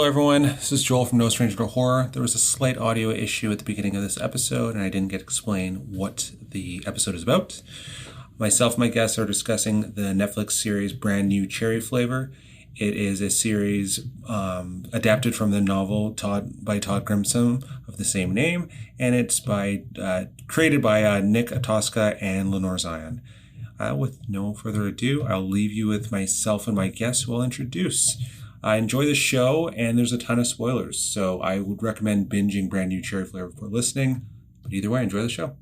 everyone. This is Joel from No Stranger to Horror. There was a slight audio issue at the beginning of this episode, and I didn't get to explain what the episode is about. Myself and my guests are discussing the Netflix series Brand New Cherry Flavor. It is a series adapted from the novel by Todd Grimson of the same name, and it's created by Nick Antosca and Lenore. With no further ado, I'll leave you with myself and my guests who I'll introduce. I enjoy the show, and there's a ton of spoilers, so I would recommend binging Brand New Cherry Flavor before listening. But either way, enjoy the show.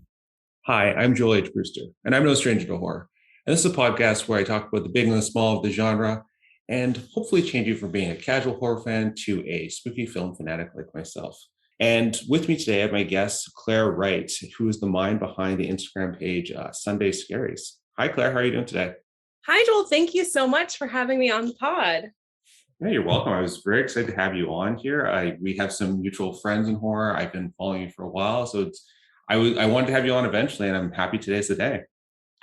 Hi, I'm Joel H. Brewster, and I'm no stranger to horror. And this is a podcast where I talk about the big and the small of the genre, and hopefully change you from being a casual horror fan to a spooky film fanatic like myself. And with me today, I have my guest, Clare Wright, who is the mind behind the Instagram page Sunday Scaries. Hi, Clare. How are you doing today? Hi, Joel. Thank you so much for having me on the pod. Yeah, you're welcome. I was very excited to have you on here. We have some mutual friends in horror. I've been following you for a while, so I wanted to have you on eventually, and I'm happy today's the day.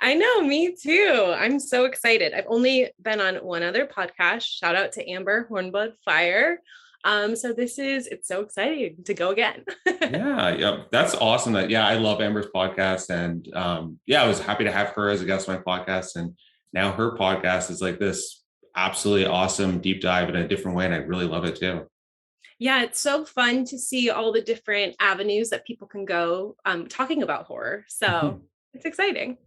I know, me too. I'm so excited. I've only been on one other podcast. Shout out to Amber Hornblood Fire. So it's so exciting to go again. yeah, that's awesome. I love Amber's podcast, and I was happy to have her as a guest on my podcast, and now her podcast is like this absolutely awesome deep dive in a different way, and I really love it too. Yeah, it's so fun to see all the different avenues that people can go talking about horror. So it's exciting.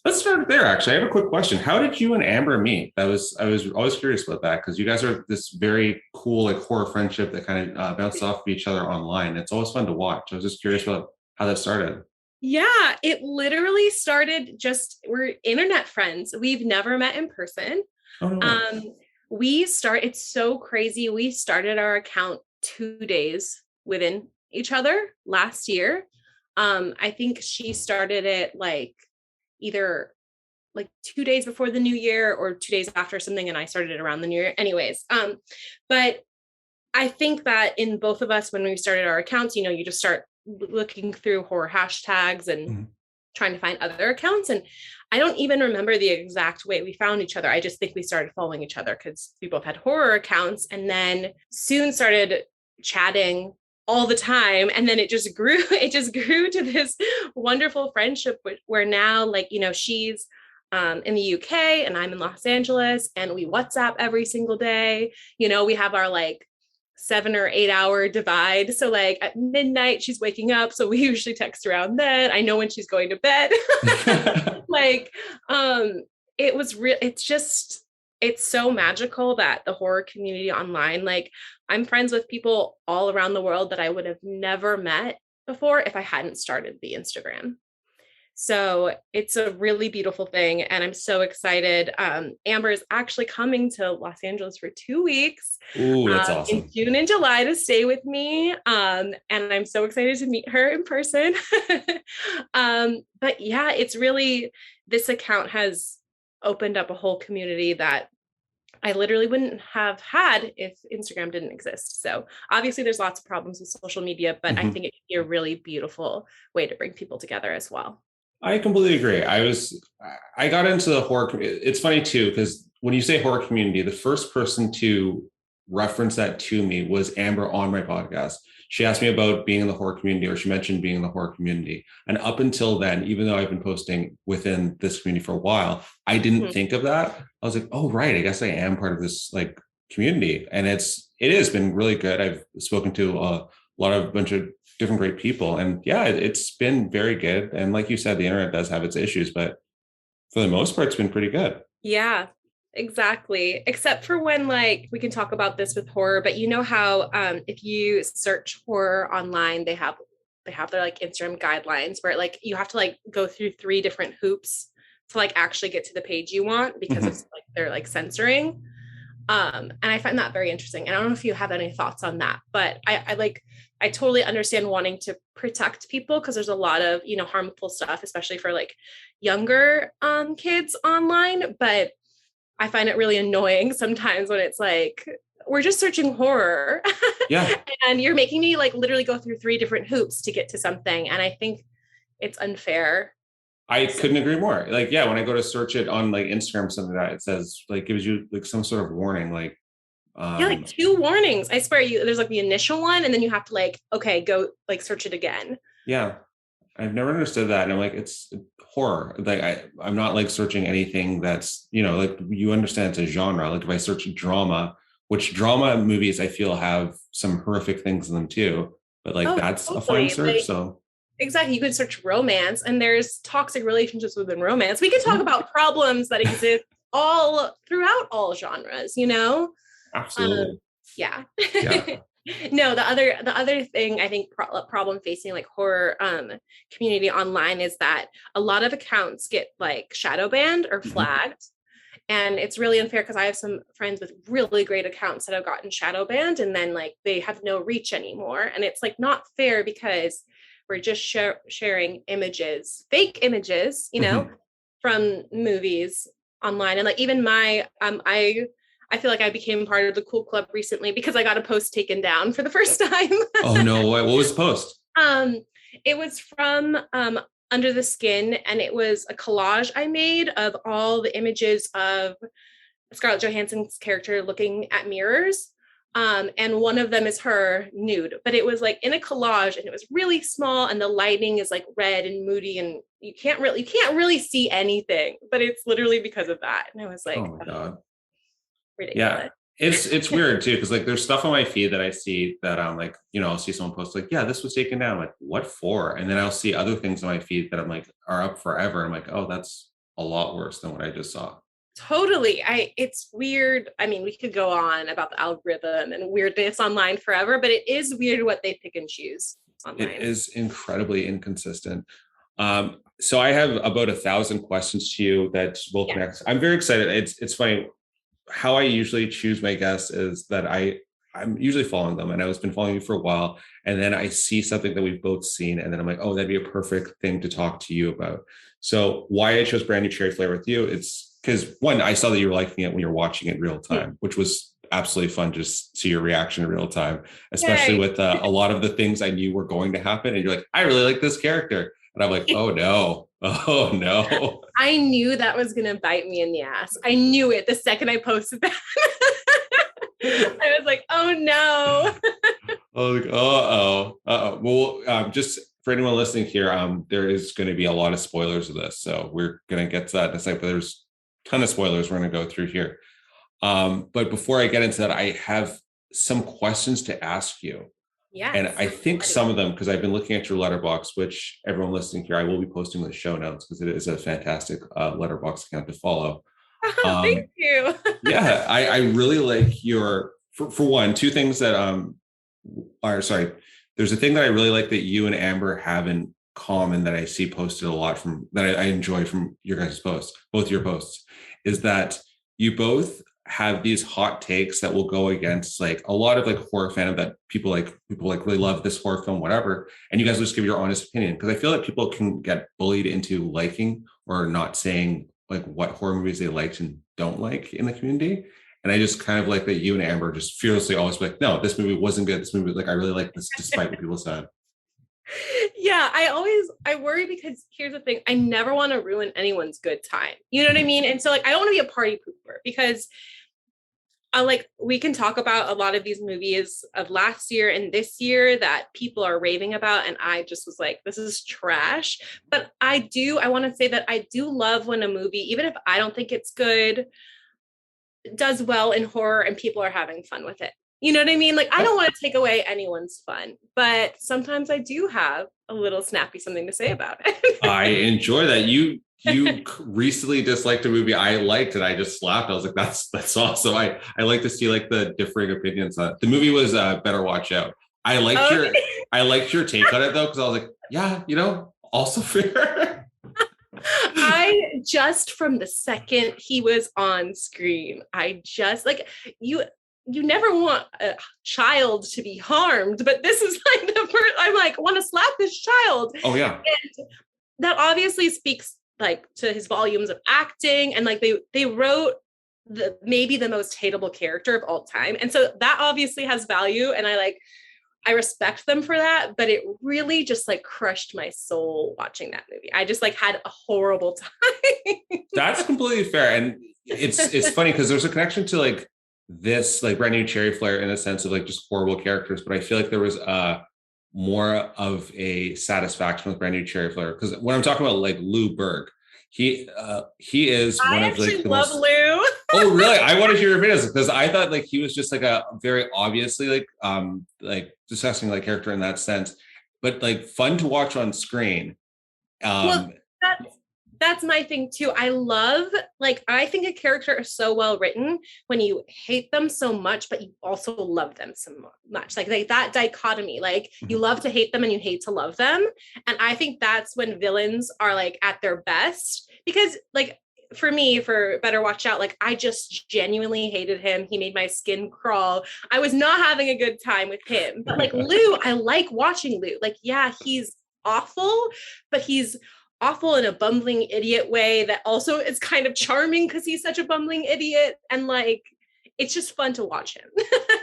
Let's start there. Actually, I have a quick question. How did you and Amber meet? I was always curious about that, because you guys are this very cool like horror friendship that kind of bounces off of each other online. It's always fun to watch. I was just curious about how that started. Yeah, it literally started we're internet friends. We've never met in person. Oh, no. It's so crazy. We started our account 2 days within each other last year. I think she started it either 2 days before the new year or 2 days after something, and I started it around the new year. Anyways, but I think that in both of us, when we started our accounts, you just start looking through horror hashtags and trying to find other accounts. And I don't even remember the exact way we found each other. I just think we started following each other because we both had horror accounts, and then soon started chatting all the time. And then it just grew to this wonderful friendship where now, she's in the UK and I'm in Los Angeles, and we WhatsApp every single day. We have our 7 or 8 hour divide. So at midnight, she's waking up. So we usually text around then. I know when she's going to bed. It's so magical that the horror community online, I'm friends with people all around the world that I would have never met before if I hadn't started the Instagram. So it's a really beautiful thing, and I'm so excited. Amber is actually coming to Los Angeles for 2 weeks. Ooh, that's awesome. In June and July to stay with me. And I'm so excited to meet her in person. But yeah, this account has opened up a whole community that I literally wouldn't have had if Instagram didn't exist. So obviously there's lots of problems with social media, but I think it can be a really beautiful way to bring people together as well. I completely agree. I got into the horror community. It's funny too, because when you say horror community, the first person to reference that to me was Amber on my podcast. She asked me about being in the horror community, or she mentioned being in the horror community. And up until then, even though I've been posting within this community for a while, I didn't think of that. I was like, oh, right, I guess I am part of this community. And it has been really good. I've spoken to a bunch of different great people, and yeah, it's been very good. And like you said, the internet does have its issues, but for the most part, it's been pretty good. Yeah, exactly. Except for when we can talk about this with horror, but you know how if you search horror online, they have their Instagram guidelines where you have to go through 3 different hoops to actually get to the page you want, because it's they're censoring. And I find that very interesting. And I don't know if you have any thoughts on that, but I totally understand wanting to protect people, because there's a lot of, harmful stuff, especially for younger kids online. But I find it really annoying sometimes when it's we're just searching horror. Yeah. And you're making me literally go through 3 different hoops to get to something. And I think it's unfair. I couldn't agree more. When I go to search it on Instagram, something like that, it says gives you some sort of warning, Yeah, like 2 warnings. I swear there's like the initial one and then you have to like, okay, go like search it again. Yeah. I've never understood that. And I'm like, it's horror. Like I'm not like searching anything that's, like you understand it's a genre. Like if I search drama, which drama movies I feel have some horrific things in them too, but like Oh, that's a fine totally. search. Like, So exactly. You could search romance and there's toxic relationships within romance. We can talk about problems that exist all throughout all genres, Um, absolutely. yeah. Yeah. No, the other thing I think problem facing like horror community online is that a lot of accounts get like shadow banned or Mhm. flagged. And it's really unfair because I have some friends with really great accounts that have gotten shadow banned and then like they have no reach anymore. And it's like not fair because we're just sharing images, fake images, Mhm. from movies online. And like even I feel like I became part of the cool club recently because I got a post taken down for the first time. Oh no, what was the post? um, it was from Under the Skin, and it was a collage I made of all the images of Scarlett Johansson's character looking at mirrors. And one of them is her nude, but it was like in a collage and it was really small and the lighting is like red and moody and you can't really see anything, but it's literally because of that. And I was Oh like, my oh, God. Yeah. ridiculous. It's weird too, because like there's stuff on my feed that I see that I'm like, I'll see someone post like, yeah, this was taken down. I'm like, what for? And then I'll see other things on my feed that I'm like are up forever. I'm like, oh, that's a lot worse than what I just saw. Totally. It's weird. I mean, we could go on about the algorithm and weirdness online forever, but it is weird what they pick and choose It online. is incredibly inconsistent. So I have about 1,000 questions to you that will Yeah. connect. I'm very excited. It's funny how I usually choose my guests is that I'm usually following them, and I was been following you for a while, and then I see something that we've both seen, and then I'm like, oh, that'd be a perfect thing to talk to you about. So why I chose Brand New Cherry Flavor with you, it's because one, I saw that you were liking it when you're watching it real time, which was absolutely fun just see your reaction in real time, especially Yay. with a lot of the things I knew were going to happen, and you're like, I really like this character, and I'm like, oh no, oh no. I knew that was going to bite me in the ass. I knew it the second I posted that. I was like, oh no. Oh, like, uh-oh. Well, just for anyone listening here, there is going to be a lot of spoilers of this, so we're going to get to that in a second. But there's a ton of spoilers we're going to go through here. But before I get into that, I have some questions to ask you, and Yes. I think some of them, because I've been looking at your Letterboxd, which everyone listening here, I will be posting in the show notes because it is a fantastic Letterboxd account to follow. Thank you. Yeah, I really like your for one, two things that are sorry. There's a thing that I really like that you and Amber have in common that I see posted a lot from that I enjoy from your guys' posts, both your posts, is that you both have these hot takes that will go against like a lot of like horror fandom that people like really love this horror film, whatever. And you guys will just give your honest opinion. Because I feel like people can get bullied into liking or not saying like what horror movies they liked and don't like in the community. And I just kind of like that you and Amber just fearlessly always be like, no, this movie wasn't good. This movie, like, I really like this despite what people said. Yeah, I worry because here's the thing. I never want to ruin anyone's good time. You know what I mean? And so like I don't want to be a party pooper because like we can talk about a lot of these movies of last year and this year that people are raving about and I just was like, this is trash. But I want to say that I do love when a movie, even if I don't think it's good, does well in horror and people are having fun with it. You know what I mean? Like I don't Yep. want to take away anyone's fun, but sometimes I do have a little snappy something to say about I it. enjoy that. You recently disliked a movie I liked and I just slapped. I was like, that's awesome. I like to see like the differing opinions on it. The movie was Better Watch Out. I liked your Okay. I liked your take on it though, because I was like, yeah, also fair. I just from the second he was on screen, I just like you never want a child to be harmed, but this is like the first I'm like, want to slap this child. Oh yeah. And that obviously speaks like to his volumes of acting and like they wrote maybe the most hateable character of all time. And so that obviously has value and I respect them for that, but it really just like crushed my soul watching that movie. I just like had a horrible time. That's completely fair. And it's funny because there's a connection to like this like brand new cherry flare in a sense of like just horrible characters, but I feel like there was more of a satisfaction with brand new cherry flare because when I'm talking about like Lou Berg, he is one I of like actually the love most. Lou. Oh, really? I want to hear your opinions because I thought like he was just like a very obviously like disgusting like character in that sense, but like fun to watch on screen. Well, Um, that's that's my thing too. I love, like, I think a character is so well written when you hate them so much, but you also love them so much. Like that dichotomy, like you love to hate them and you hate to love them. And I think that's when villains are like at their best because like for me, for Better Watch Out, like I just genuinely hated him. He made my skin crawl. I was not having a good time with him. But like Lou, I like watching Lou. Like, yeah, he's awful, but he's awful in a bumbling idiot way that also is kind of charming because he's such a bumbling idiot. And like, it's just fun to watch him.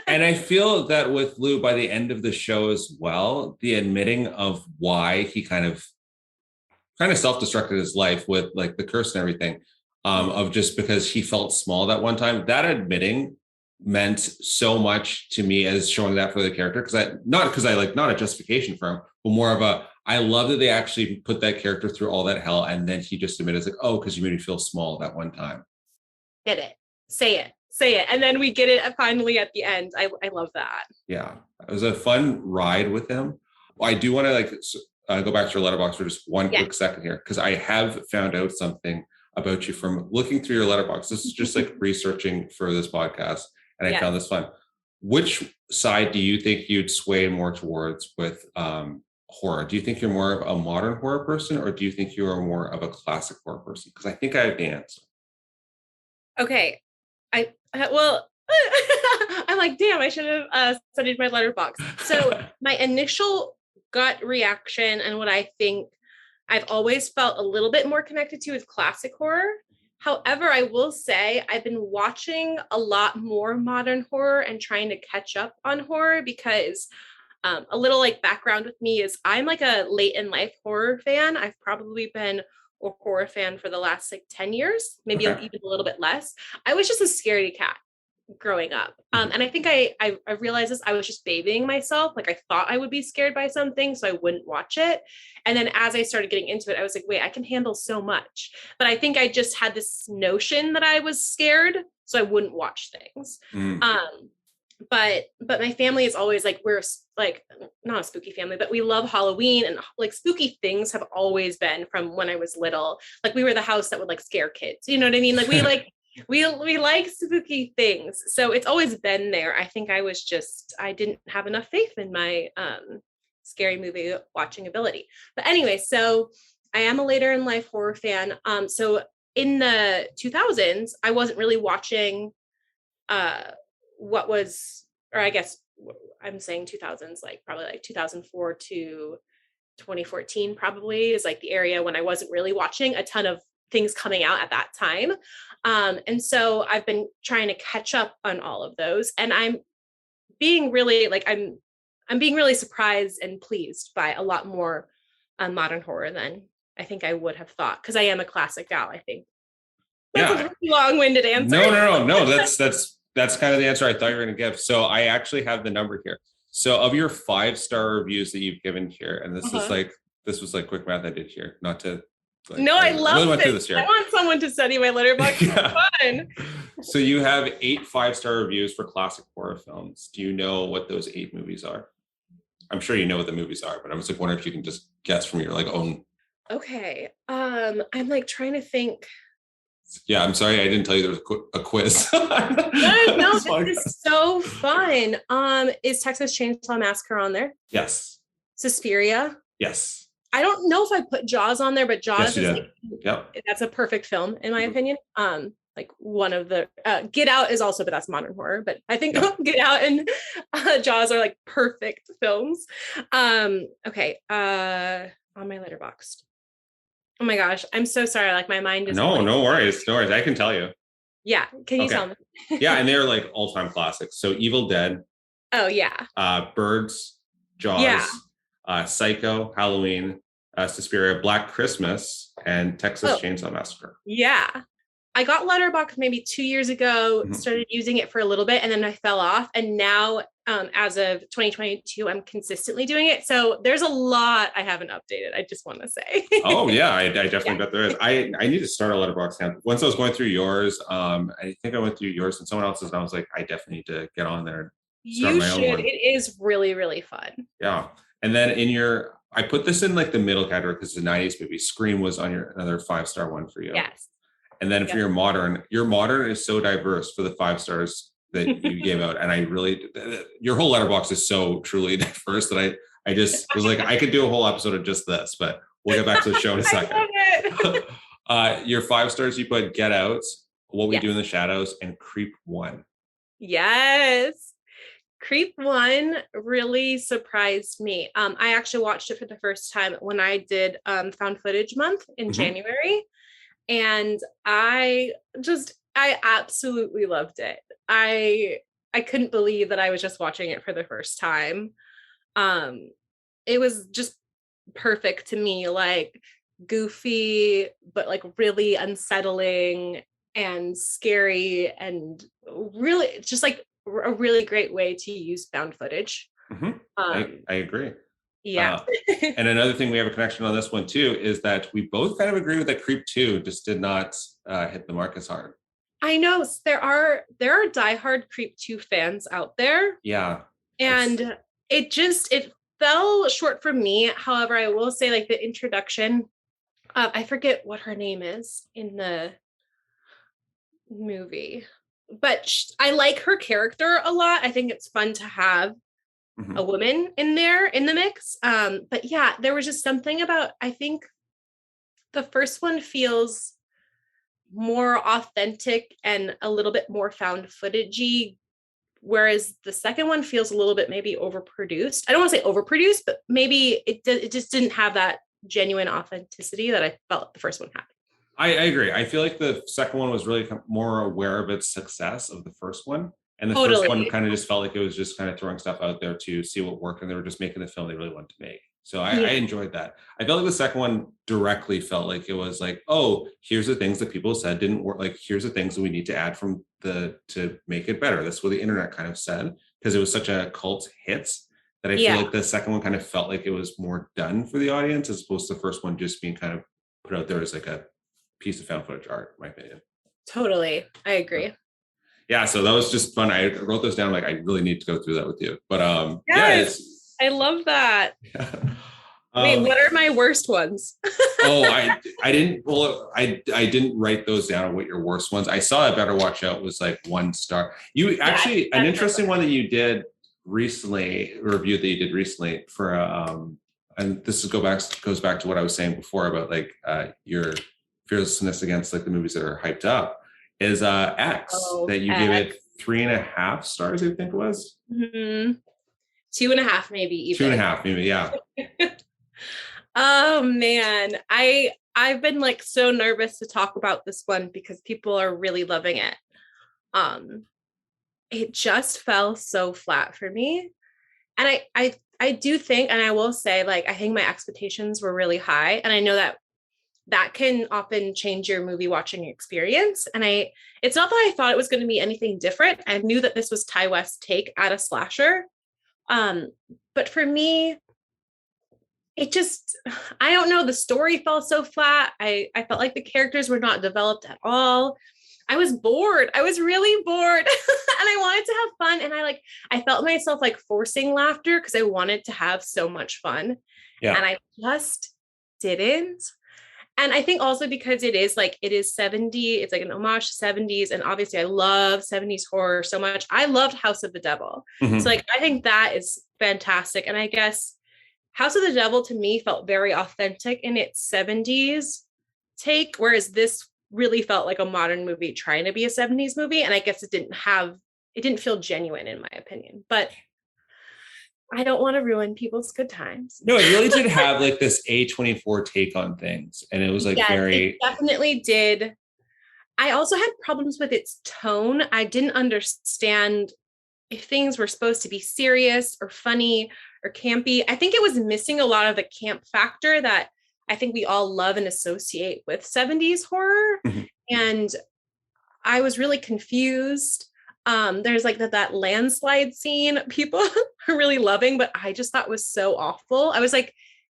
and I feel that with Lou by the end of the show as well, the admitting of why he kind of self-destructed his life with like the curse and everything, of just because he felt small that one time. That admitting meant so much to me as showing that for the character because I like not a justification for him, but more of a I love that they actually put that character through all that hell and then he just admitted it's like, oh, because you made me feel small that one time. Get it, say it, say it, and then we get it finally at the end. I love that. Yeah, it was a fun ride with him. I do want to like go back to your letterbox for just one quick second here because I have found out something about you from looking through your letterbox. This is just like researching for this podcast, and I found this fun. Which side do you think you'd sway more towards with horror? Do you think you're more of a modern horror person, or do you think you are more of a classic horror person? Because I think I have the answer. Okay, well, I'm like, damn, I should have studied my Letterboxd. So my initial gut reaction and what I think I've always felt a little bit more connected to is classic horror. However, I will say I've been watching a lot more modern horror and trying to catch up on horror because a little like background with me is I'm like a late in life horror fan. I've probably been a horror fan for the last like 10 years, maybe even a little bit less. I was just a scaredy cat growing up. And I think I realized this, I was just babying myself. Like I thought I would be scared by something, so I wouldn't watch it. And then as I started getting into it, I was like, wait, I can handle so much. But I think I just had this notion that I was scared, so I wouldn't watch things. But my family is always like, we're like not a spooky family, but we love Halloween, and like spooky things have always been from when I was little. Like we were the house that would like scare kids. You know what I mean? Like we like we like spooky things. So it's always been there. I think I didn't have enough faith in my scary movie watching ability. But anyway, so I am a later in life horror fan. So in the 2000s, I wasn't really watching what was, or I guess I'm saying 2000s, like probably like 2004 to 2014 probably is like the area when I wasn't really watching a ton of things coming out at that time. And so I've been trying to catch up on all of those. And I'm being really like, I'm being really surprised and pleased by a lot more modern horror than I think I would have thought. Cause I am a classic gal, I think. That's a really long-winded answer. No. That's kind of the answer I thought you were going to give. So I actually have the number here. So of your 5-star reviews that you've given here, and this was like quick math I did here, not to. Like, no, I love really this. I want someone to study my Letterboxd. It's fun. So you have 8 5-star reviews for classic horror films. Do you know what those 8 movies are? I'm sure you know what the movies are, but I was like wondering if you can just guess from your like own. Okay. I'm like trying to think. Yeah, I'm sorry I didn't tell you there was a quiz. No, this is so fun. Is Texas Chainsaw Massacre on there? Yes. Suspiria? Yes. I don't know if I put Jaws on there, but Jaws is like, that's a perfect film in my opinion. Like one of the Get Out is also, but that's modern horror. But I think Get Out and Jaws are like perfect films. Okay. On my Letterboxd. Oh my gosh, I'm so sorry. Like my mind is no worries. I can tell you. Yeah, can you tell me? Yeah, and they're like all-time classics. So Evil Dead. Oh yeah. Birds, Jaws, Psycho, Halloween, Suspiria, Black Christmas, and Texas Chainsaw Massacre. Yeah. I got Letterboxd maybe 2 years ago, started using it for a little bit, and then I fell off. And now, as of 2022, I'm consistently doing it. So there's a lot I haven't updated. I just want to say. Oh yeah, I definitely bet there is. I need to start a Letterboxd account. Once I was going through yours, I think I went through yours and someone else's, and I was like, I definitely need to get on there and start You my own should. one. It is really, really fun. Yeah. And then I put this in like the middle category because the 90s movie. Scream was on another 5-star one for you. Yes. And then for your modern is so diverse for the 5 stars that you gave out. And I really, your whole letterbox is so truly diverse that I just was like, I could do a whole episode of just this, but we'll get back to the show in a second. I love it. Your 5 stars, you put Get Out, What We Do in the Shadows, and Creep 1. Yes. Creep 1 really surprised me. I actually watched it for the first time when I did Found Footage Month in January. And I absolutely loved it. I couldn't believe that I was just watching it for the first time. It was just perfect to me, like goofy, but like really unsettling and scary, and really just like a really great way to use found footage. I agree. Yeah. And another thing we have a connection on this one too is that we both kind of agree with that Creep 2 just did not hit the mark as hard. I know there are diehard Creep 2 fans out there. Yeah. And it fell short for me. However, I will say like the introduction, I forget what her name is in the movie, but I like her character a lot. I think it's fun to have a woman in there in the mix. But yeah, there was just something about, I think the first one feels more authentic and a little bit more found footagey, whereas the second one feels a little bit maybe overproduced. I don't want to say overproduced, but maybe it just didn't have that genuine authenticity that I felt the first one had. I agree. I feel like the second one was really more aware of its success of the first one. And the first one kind of just felt like it was just kind of throwing stuff out there to see what worked. And they were just making the film they really wanted to make. So I enjoyed that. I felt like the second one directly felt like it was like, oh, here's the things that people said didn't work. Like, here's the things that we need to add to make it better. That's what the internet kind of said, because it was such a cult hit that I feel like the second one kind of felt like it was more done for the audience, as opposed to the first one just being kind of put out there as like a piece of found footage art, in my opinion. Totally. I agree. Yeah, so that was just fun. I wrote those down, like I really need to go through that with you. But I love that. Wait, what are my worst ones? I didn't write those down, what your worst ones. I saw a Better Watch Out was like 1 star. You actually, an interesting one that you did recently, a review that you did recently for and this goes back to what I was saying before about like your fearlessness against like the movies that are hyped up, is X, that you gave it 3.5 stars, I think it was. 2.5 maybe even. 2.5 maybe, yeah. Oh man, I've been like so nervous to talk about this one because people are really loving it. It just fell so flat for me. And I do think, and I will say, like, I think my expectations were really high. And I know that can often change your movie watching experience. And it's not that I thought it was going to be anything different. I knew that this was Ty West's take at a slasher. But for me, it just, I don't know, the story fell so flat. I felt like the characters were not developed at all. I was bored. I was really bored and I wanted to have fun. And I felt myself like forcing laughter because I wanted to have so much fun. Yeah. And I just didn't. And I think also because it is 70, it's like an homage to 70s. And obviously I love 70s horror so much. I loved House of the Devil. So like, I think that is fantastic. And I guess House of the Devil to me felt very authentic in its 70s take, whereas this really felt like a modern movie trying to be a 70s movie. And I guess it didn't feel genuine in my opinion, but I don't want to ruin people's good times. No, it really did have like this A24 take on things. And it was like it definitely did. I also had problems with its tone. I didn't understand if things were supposed to be serious or funny or campy. I think it was missing a lot of the camp factor that I think we all love and associate with 70s horror. And I was really confused. There's like that landslide scene people are really loving, but I just thought was so awful. I was like,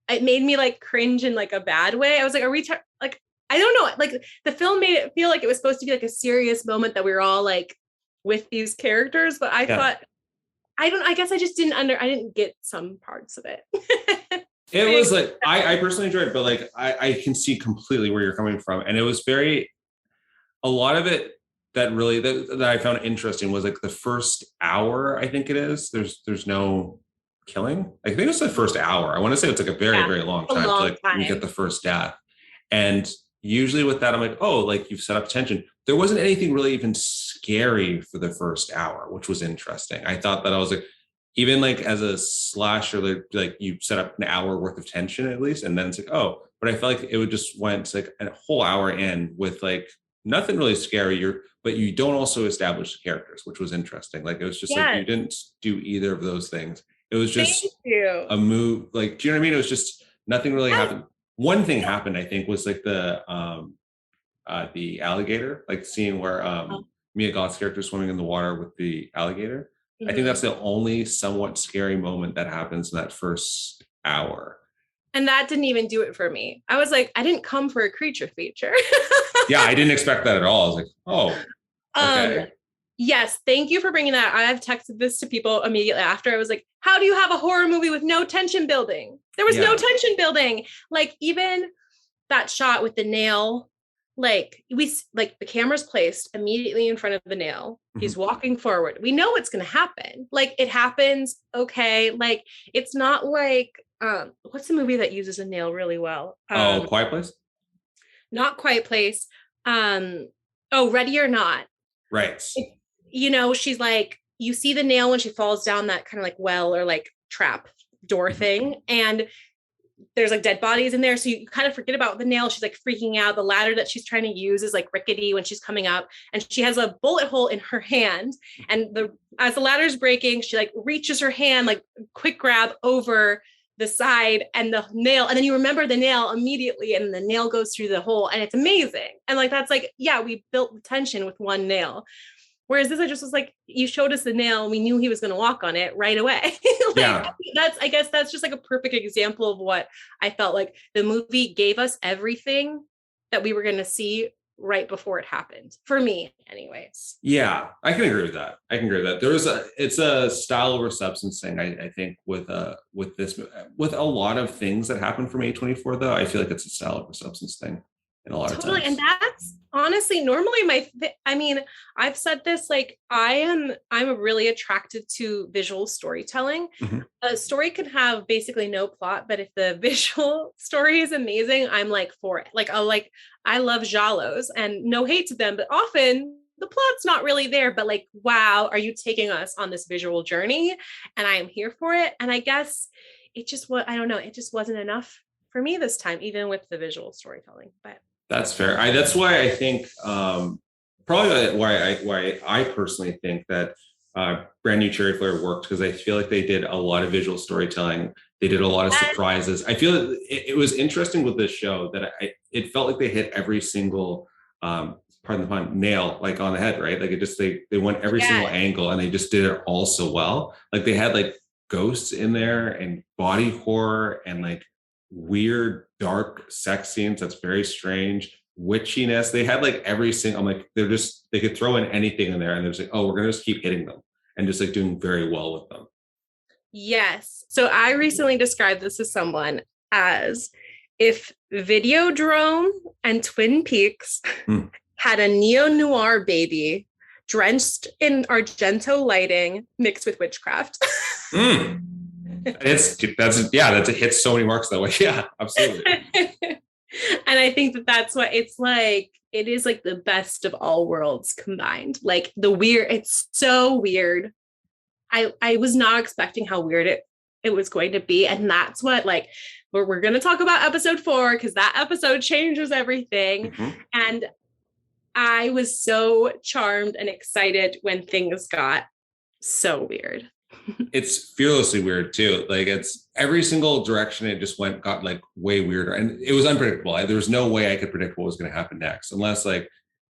it made me like cringe in like a bad way. I was like, are we like, I don't know. Like the film made it feel like it was supposed to be like a serious moment that we were all like with these characters, but I thought, I guess I just I didn't get some parts of it. It was like, I personally enjoyed it, but like, I can see completely where you're coming from. And it was a lot of it that really, that I found interesting was like the first hour, I think it is, there's no killing. I think it's the first hour. I want to say it's like a very, very long time to like you get the first death. And usually with that, I'm like, oh, like you've set up tension. There wasn't anything really even scary for the first hour, which was interesting. I thought that I was like, even like as a slasher, like you set up an hour worth of tension at least, and then it's like, oh, but I felt like it would just went like a whole hour in with like nothing really scary. But you don't also establish the characters, which was interesting. Like it was just like you didn't do either of those things. It was just a move. Like, do you know what I mean? It was just nothing really happened. One thing happened, I think, was like the alligator, like seeing where Mia Goth's character swimming in the water with the alligator. I think that's the only somewhat scary moment that happens in that first hour. And that didn't even do it for me. I was like, I didn't come for a creature feature. Yeah, I didn't expect that at all. I was like, oh, okay. Yes, thank you for bringing that. I've texted this to people immediately after. I was like, how do you have a horror movie with no tension building? There was no tension building. Like even that shot with the nail, like the camera's placed immediately in front of the nail. He's walking forward. We know what's going to happen. Like it happens. Okay. Like it's not like, what's the movie that uses a nail really well? Quiet Place? Not Quiet Place. Ready or Not. Right. She's like, you see the nail when she falls down that kind of like well or like trap door thing. And there's like dead bodies in there. So you kind of forget about the nail. She's like freaking out. The ladder that she's trying to use is like rickety when she's coming up, and she has a bullet hole in her hand. And as the ladder's breaking, she like reaches her hand, like quick grab over the side and the nail. And then you remember the nail immediately and the nail goes through the hole and it's amazing. And like, that's like, yeah, we built the tension with one nail. Whereas this, I just was like, you showed us the nail and we knew he was going to walk on it right away. I guess that's just like a perfect example of what I felt like the movie gave us everything that we were going to see right before it happened, for me anyways. Yeah, I can agree with that. It's a style over substance thing. I think with a lot of things that happen from A24 though, I feel like it's a style over substance thing in a lot of times. And that's honestly normally I've said this, like I'm really attracted to visual storytelling. A story can have basically no plot, but if the visual story is amazing, I'm like for it. I love Giallos, and no hate to them, but often the plot's not really there, but like, wow, are you taking us on this visual journey? And I am here for it. And I guess it just I don't know, it just wasn't enough for me this time, even with the visual storytelling. But that's fair. That's why I think probably why I personally think that Brand New Cherry Flare worked, because I feel like they did a lot of visual storytelling. They did a lot of surprises. I feel it was interesting with this show that it felt like they hit every single pardon the pun, nail like on the head, right? Like they went every single angle and they just did it all so well. Like they had like ghosts in there and body horror and like weird dark sex scenes that's very strange, witchiness. They had like every single, I'm like, they could throw in anything in there and they're just like, oh, we're gonna just keep hitting them and just like doing very well with them. Yes. So I recently described this to someone as if Videodrome and Twin Peaks had a neo-noir baby drenched in Argento lighting mixed with witchcraft. That's it hits so many marks that way. Yeah, absolutely. And I think that's what it's like. It is like the best of all worlds combined. Like it's so weird. I was not expecting how weird it was going to be. And that's what like, we're going to talk about episode 4, because that episode changes everything. And I was so charmed and excited when things got so weird. It's fearlessly weird too. Like it's every single direction it just got like way weirder, and it was unpredictable. There was no way I could predict what was going to happen next, unless like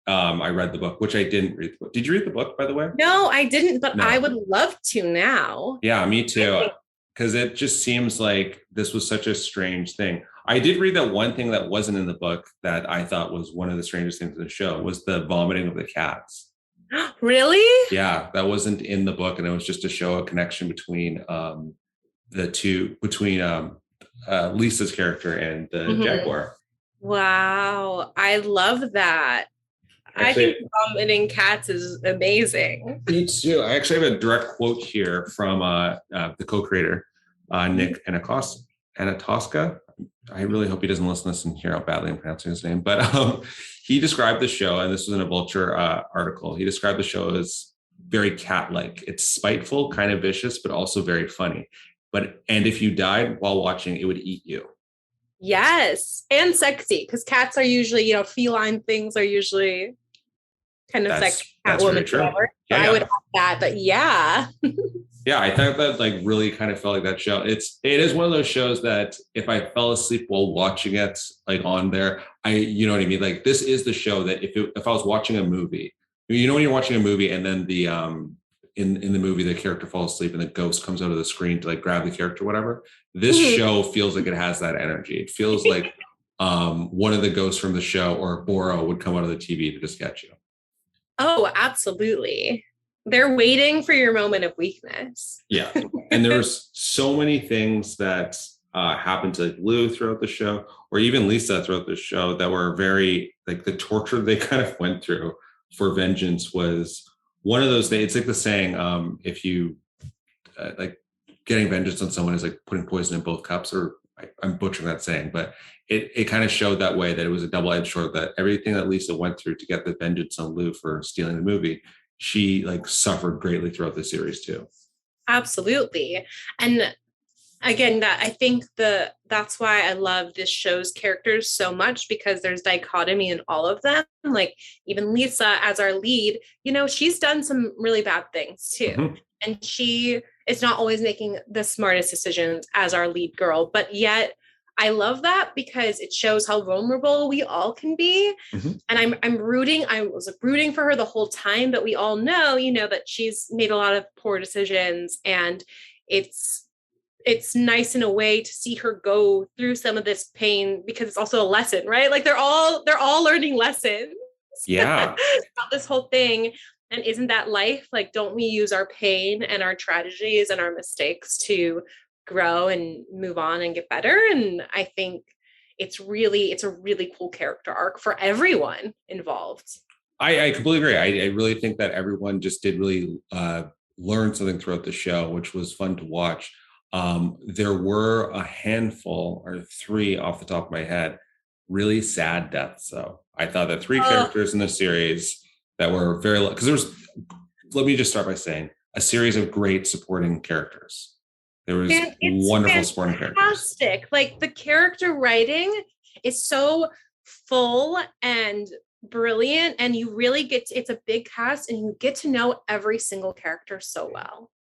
I read the book, which I didn't read the book. Did you read the book, by the way? No, I didn't, but I No. would love to now. Yeah, me too. Because it just seems like this was such a strange thing. I did read that one thing that wasn't in the book that I thought was one of the strangest things in the show was the vomiting of the cats. Really? Yeah, that wasn't in the book, and it was just to show a connection between the two, between Lisa's character and the jaguar. Wow, I love that. I think vomiting cats is amazing. Me too. I actually have a direct quote here from the co-creator, Nick Antosca. I really hope he doesn't listen to this and hear how badly I'm pronouncing his name. But he described the show, and this was in a Vulture article. He described the show as very cat-like. It's spiteful, kind of vicious, but also very funny. And if you died while watching, it would eat you. Yes, and sexy, because cats are usually, feline things are usually kind of sexy. That's very true. So I would have that, but yeah. Yeah, I thought that really kind of felt like that show. It is one of those shows that if I fell asleep while watching it on there, you know what I mean? Like, this is the show that if I was watching a movie, when you're watching a movie and then the in the movie the character falls asleep and the ghost comes out of the screen to grab the character, whatever. This show feels like it has that energy. It feels like one of the ghosts from the show or Boro would come out of the TV to just get you. Oh, absolutely. They're waiting for your moment of weakness. Yeah. And there's so many things that happened to Lou throughout the show, or even Lisa throughout the show, that were very, the torture they kind of went through for vengeance was one of those things. It's like the saying, if you getting vengeance on someone is like putting poison in both cups, or I'm butchering that saying, but it kind of showed that way, that it was a double-edged sword, that everything that Lisa went through to get the vengeance on Lou for stealing the movie, she suffered greatly throughout the series too. Absolutely. And again, I think that's why I love this show's characters so much, because there's dichotomy in all of them. Like, even Lisa as our lead, she's done some really bad things too. Mm-hmm. And she is not always making the smartest decisions as our lead girl, but yet I love that because it shows how vulnerable we all can be. Mm-hmm. And I was rooting for her the whole time, but we all know, that she's made a lot of poor decisions, and it's nice in a way to see her go through some of this pain, because it's also a lesson, right? Like, they're all learning lessons. Yeah. About this whole thing. And isn't that life? Don't we use our pain and our tragedies and our mistakes to grow and move on and get better? And I think it's a really cool character arc for everyone involved. I completely agree. I really think that everyone just did really learn something throughout the show, which was fun to watch. There were a handful, or 3 off the top of my head, really sad deaths. So I thought that 3 characters in the series that were very, because let me just start by saying, a series of great supporting characters. There was wonderful supporting characters. The character writing is so full and brilliant, and you really it's a big cast, and you get to know every single character so well.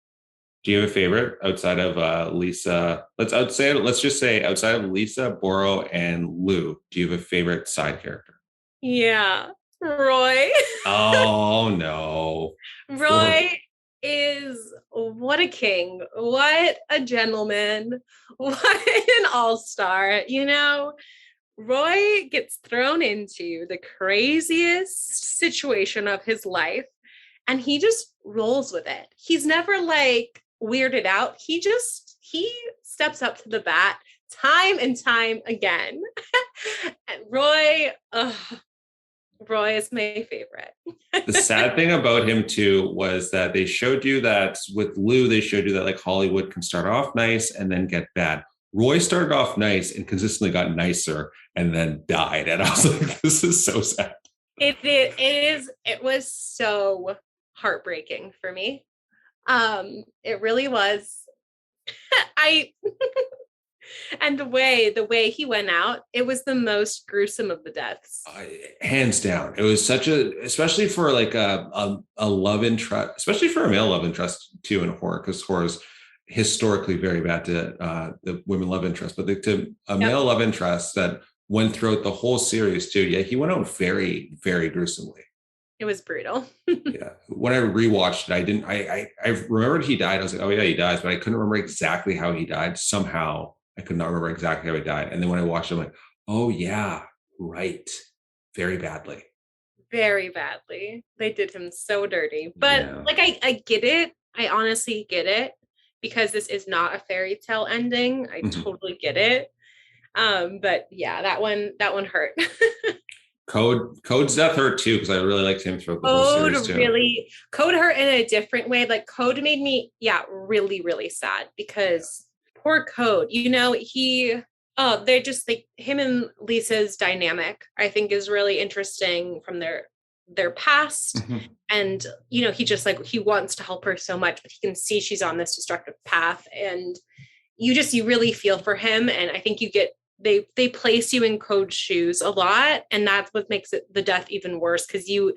Do you have a favorite outside of Lisa? Let's just say outside of Lisa, Boro, and Lou, do you have a favorite side character? Yeah, Roy. Oh no. Roy is what a king, what a gentleman, what an all-star. Roy gets thrown into the craziest situation of his life, and he just rolls with it. He's never weirded out. He steps up to the bat time and time again. And Roy is my favorite. The sad thing about him too was that they showed you that with Lou, they showed you that Hollywood can start off nice and then get bad. Roy started off nice and consistently got nicer and then died. And I was like, this is so sad. It was so heartbreaking for me. It really was. And the way he went out, it was the most gruesome of the deaths. Hands down. It was especially for a love interest, especially for a male love interest too in horror, because horror is historically very bad to the women love interest, but to a male love interest that went throughout the whole series too. Yeah, he went out very, very gruesomely. It was brutal. Yeah. When I rewatched it, I didn't. I remembered he died. I was like, oh yeah, he dies, but I couldn't remember exactly how he died. Somehow, I could not remember exactly how he died. And then when I watched it, I'm like, oh yeah, right, very badly. Very badly. They did him so dirty. But Yeah. like I get it. I honestly get it because this is not a fairy tale ending. I Mhm. totally get it. But yeah, that one hurt. Code's death hurt too because I really liked him throughout the whole series too. Code hurt in a different way. Like Code made me, yeah, really, really sad because poor Code, they're just like him and Lisa's dynamic, I think is really interesting from their past. Mhm. And he just like he wants to help her so much, but he can see she's on this destructive path. And you really feel for him. And I think they place you in Code's shoes a lot, and that's what makes it the death even worse because you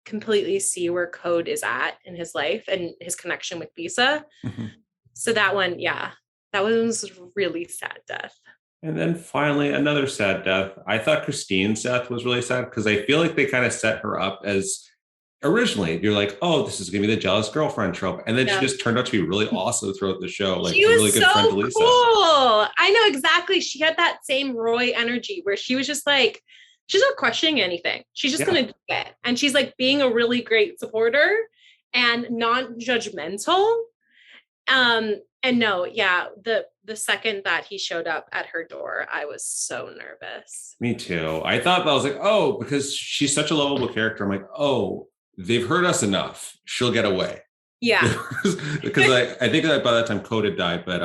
completely see where Code is at in his life and his connection with Lisa. Mhm. So that one, yeah, that one was really sad death. And then finally, another sad death. I thought Christine's death was really sad because I feel like they kind of set her up as originally you're like, oh, this is gonna be the jealous girlfriend trope, and then she just turned out to be really awesome throughout the show, like She a was really good so friend to Lisa. cool. I know exactly. She had that same Roy energy where she was just like, she's not questioning anything. She's just gonna do it, and she's like being a really great supporter and non-judgmental. And no, yeah, the second that he showed up at her door, I was so nervous. Me too. I thought that was like, oh, because she's such a lovable character. I'm like, oh, they've hurt us enough. She'll get away. Yeah. Because I think that by that time Code had died, but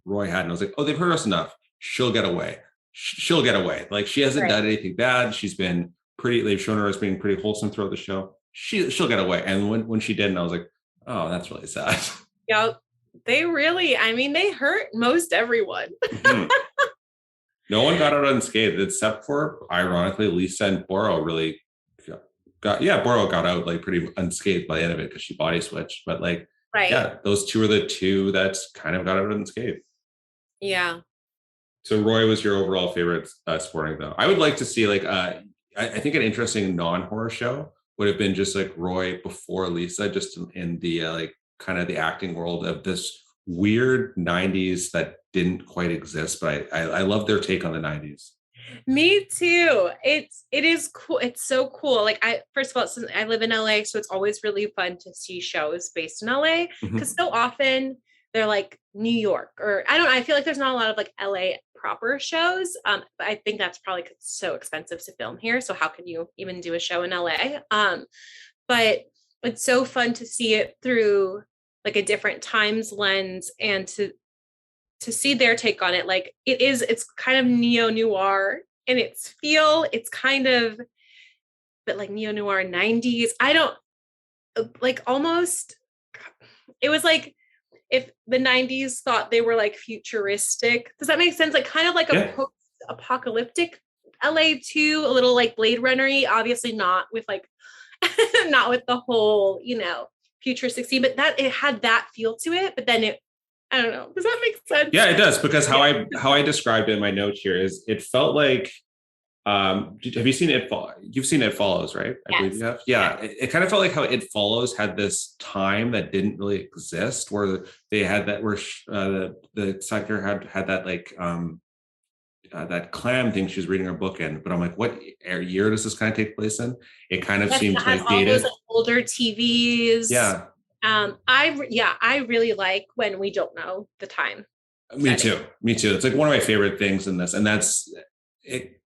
Roy hadn't. I was like, oh, they've hurt us enough. She'll get away. She'll get away. Like she hasn't done anything bad. She's been pretty. They've shown her as being pretty wholesome throughout the show. She'll get away. And when she didn't, I was like, oh, that's really sad. Yep. They hurt most everyone. Mm-hmm. No one got out unscathed except for, ironically, Lisa and Boro really Boro got out like pretty unscathed by the end of it because she body switched. But like, yeah, those two are the two that's kind of got out unscathed. Yeah. So Roy was your overall favorite sporting though. I would like to see like I think an interesting non-horror show would have been just like Roy before Lisa, just in the like kind of the acting world of this weird 90s that didn't quite exist, but I love their take on the 90s. Me too. It is cool. It's so cool. Like first of all, since I live in LA, so it's always really fun to see shows based in LA because so often they're like New York or I feel like there's not a lot of like LA proper shows. But I think that's probably because it's so expensive to film here. So how can you even do a show in LA? But it's so fun to see it through like a different times lens and to see their take on it. Like it's kind of neo-noir and it's kind of, but like neo-noir 90s. I don't like almost, it was like if the 90s thought they were like futuristic. Does that make sense? Like kind of like a post-apocalyptic LA too, a little like Blade Runner-y, obviously not with like, not with the whole, futuristic scene, but that it had that feel to it. But then I don't know. Does that make sense? Yeah, it does because how I described it in my note here is it felt like have you seen It You've seen It Follows, right? I believe you have. Yeah, it kind of felt like how It Follows had this time that didn't really exist, where they had that where the sector had that like that clam thing she was reading her book in. But I'm like, what year does this kind of take place in? It kind of seems like dated. All those older TVs. Yeah. I really like when we don't know the time. Me too. It's like one of my favorite things in this, and that's it.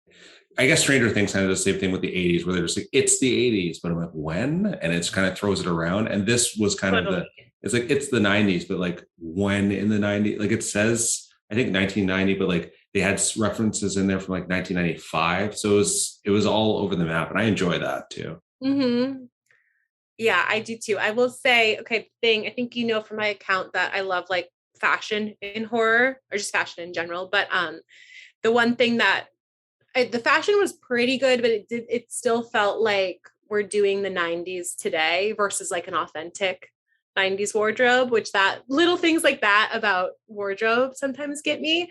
I guess Stranger Things kind of does the same thing with the 80s, where they're just like, it's the 80s, but I'm like, when? And it's kind of throws it around. And this was kind of it's like, it's the 90s, but like when in the 90s, like it says, I think 1990, but like they had references in there from like 1995. So it was all over the map. And I enjoy that too. Mm-hmm. Yeah, I do too. I will say, I think from my account that I love like fashion in horror or just fashion in general. But the one thing that the fashion was pretty good, but it still felt like we're doing the 90s today versus like an authentic 90s wardrobe, which that little things like that about wardrobe sometimes get me.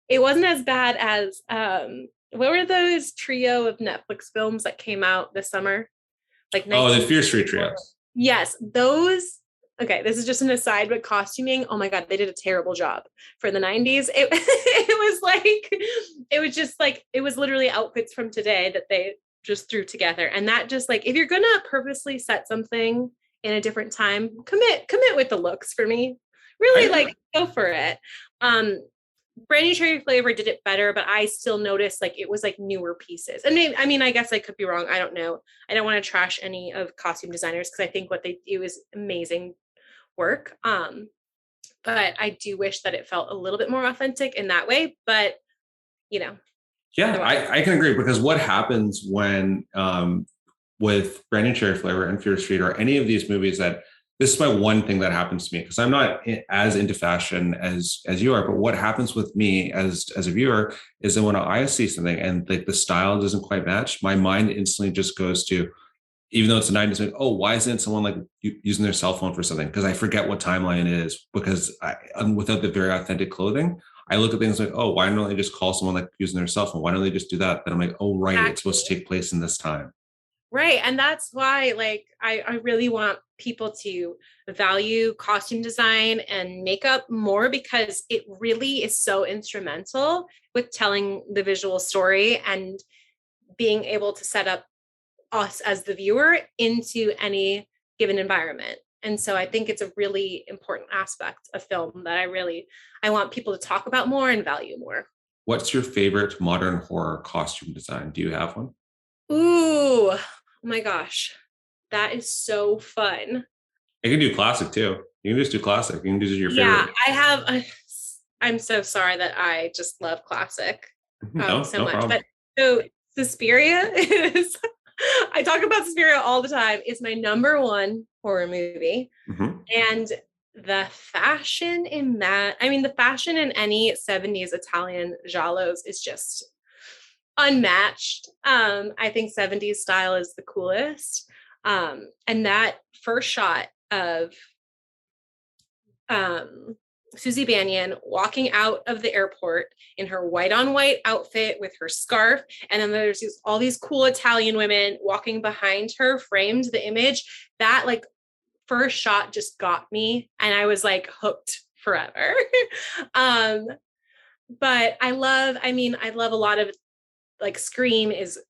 It wasn't as bad as what were those trio of Netflix films that came out this summer? Like Oh, the Fear Street Trios. Yes, those. Okay, this is just an aside, but costuming, oh my God, they did a terrible job for the 90s. It was like, it was just like, it was literally outfits from today that they just threw together. And that just like, if you're going to purposely set something in a different time, commit with the looks for me. Really like go for it. Brand New Cherry Flavor did it better, but I still noticed like it was like newer pieces. And maybe, I mean, I guess I could be wrong. I don't know. I don't want to trash any of costume designers because I think what they do is amazing work. But I do wish that it felt a little bit more authentic in that way. But you know. Yeah, I can agree, because what happens when with Brand New Cherry Flavor and Fear Street or any of these movies, that this is my one thing that happens to me, because I'm not as into fashion as you are, but what happens with me as a viewer is that when I see something and like the style doesn't quite match, my mind instantly just goes to, even though it's the 90s, like, oh, why isn't someone like using their cell phone for something? Because I forget what timeline it is, because without the very authentic clothing, I look at things like, oh, why don't they just call someone like using their cell phone? Why don't they just do that? Then I'm like, oh, right, It's supposed to take place in this time. Right. And that's why, like, I really want people to value costume design and makeup more, because it really is so instrumental with telling the visual story and being able to set up us as the viewer into any given environment. And so I think it's a really important aspect of film that I want people to talk about more and value more. What's your favorite modern horror costume design? Do you have one? Ooh, oh my gosh. That is so fun. I can do classic too. You can just do classic. You can do your favorite. Yeah, I have. I'm so sorry that I just love classic No so much. problem. But so Suspiria is, I talk about Suspiria all the time. It's my number one horror movie. Mm-hmm. And the fashion in that, I mean, the fashion in any 70s Italian giallos is just unmatched. I think 70s style is the coolest. And that first shot of Susie Bannion walking out of the airport in her white on white outfit with her scarf, and then there's all these cool Italian women walking behind her, framed the image. That like first shot just got me, and I was like hooked forever. But I love a lot of, like, Scream is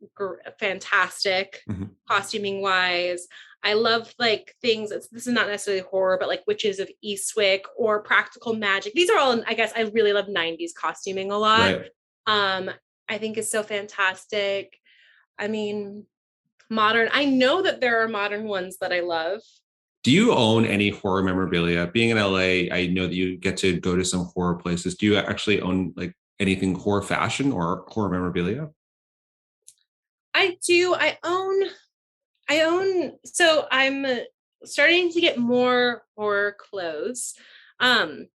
fantastic, costuming wise. I love like things, this is not necessarily horror, but like Witches of Eastwick or Practical Magic. These are all, I guess I really love 90s costuming a lot. Right. I think it's so fantastic. I mean, modern, I know that there are modern ones that I love. Do you own any horror memorabilia? Being in LA, I know that you get to go to some horror places. Do you actually own like anything horror fashion or horror memorabilia? I do. I own, so I'm starting to get more horror clothes. I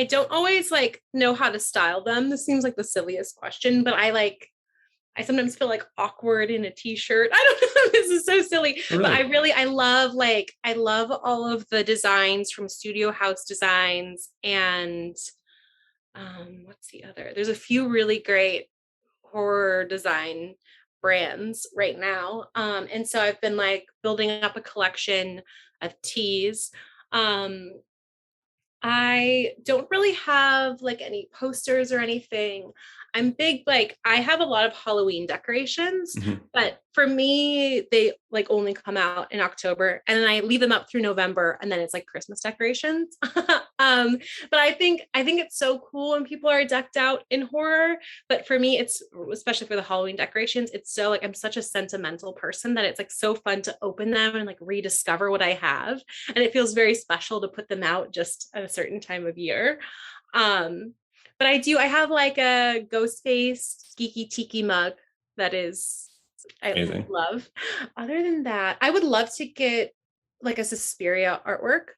don't always like know how to style them. This seems like the silliest question, but I sometimes feel like awkward in a t-shirt. I don't know. This is so silly, really? But I love all of the designs from Studio House Designs, and what's the other? There's a few really great horror design brands right now. And so I've been like building up a collection of tees. I don't really have like any posters or anything. I'm big, like I have a lot of Halloween decorations, but for me, they like only come out in October, and then I leave them up through November, and then it's like Christmas decorations. But I think it's so cool when people are decked out in horror. But for me, it's, especially for the Halloween decorations, it's so like, I'm such a sentimental person that it's like so fun to open them and like rediscover what I have. And it feels very special to put them out just at a certain time of year. But I have like a Ghostface Geeky Tiki mug that is, I Amazing. Love. Other than that, I would love to get like a Suspiria artwork.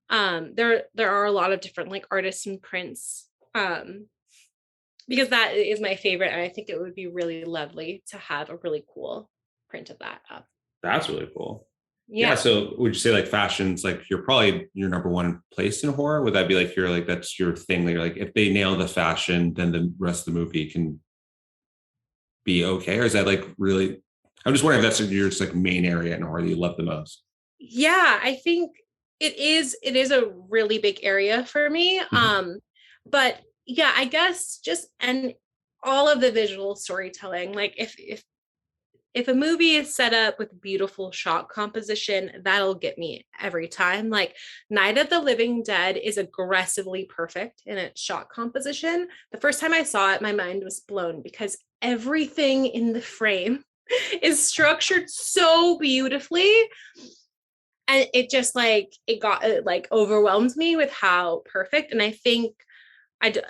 There are a lot of different like artists and prints, because that is my favorite, and I think it would be really lovely to have a really cool print of that up. That's really cool. Yeah. So would you say like fashion's like your number one place in horror? Would that be like that's your thing that you're like, if they nail the fashion, then the rest of the movie can be okay, or is that like really? I'm just wondering if that's your just like main area in horror that you love the most. Yeah, I think it is a really big area for me. Mhm. But yeah, I guess just and all of the visual storytelling, like if a movie is set up with beautiful shot composition, that'll get me every time. Like Night of the Living Dead is aggressively perfect in its shot composition. The first time I saw it, my mind was blown because everything in the frame is structured so beautifully, and it just like it like overwhelmed me with how perfect. And I think I d-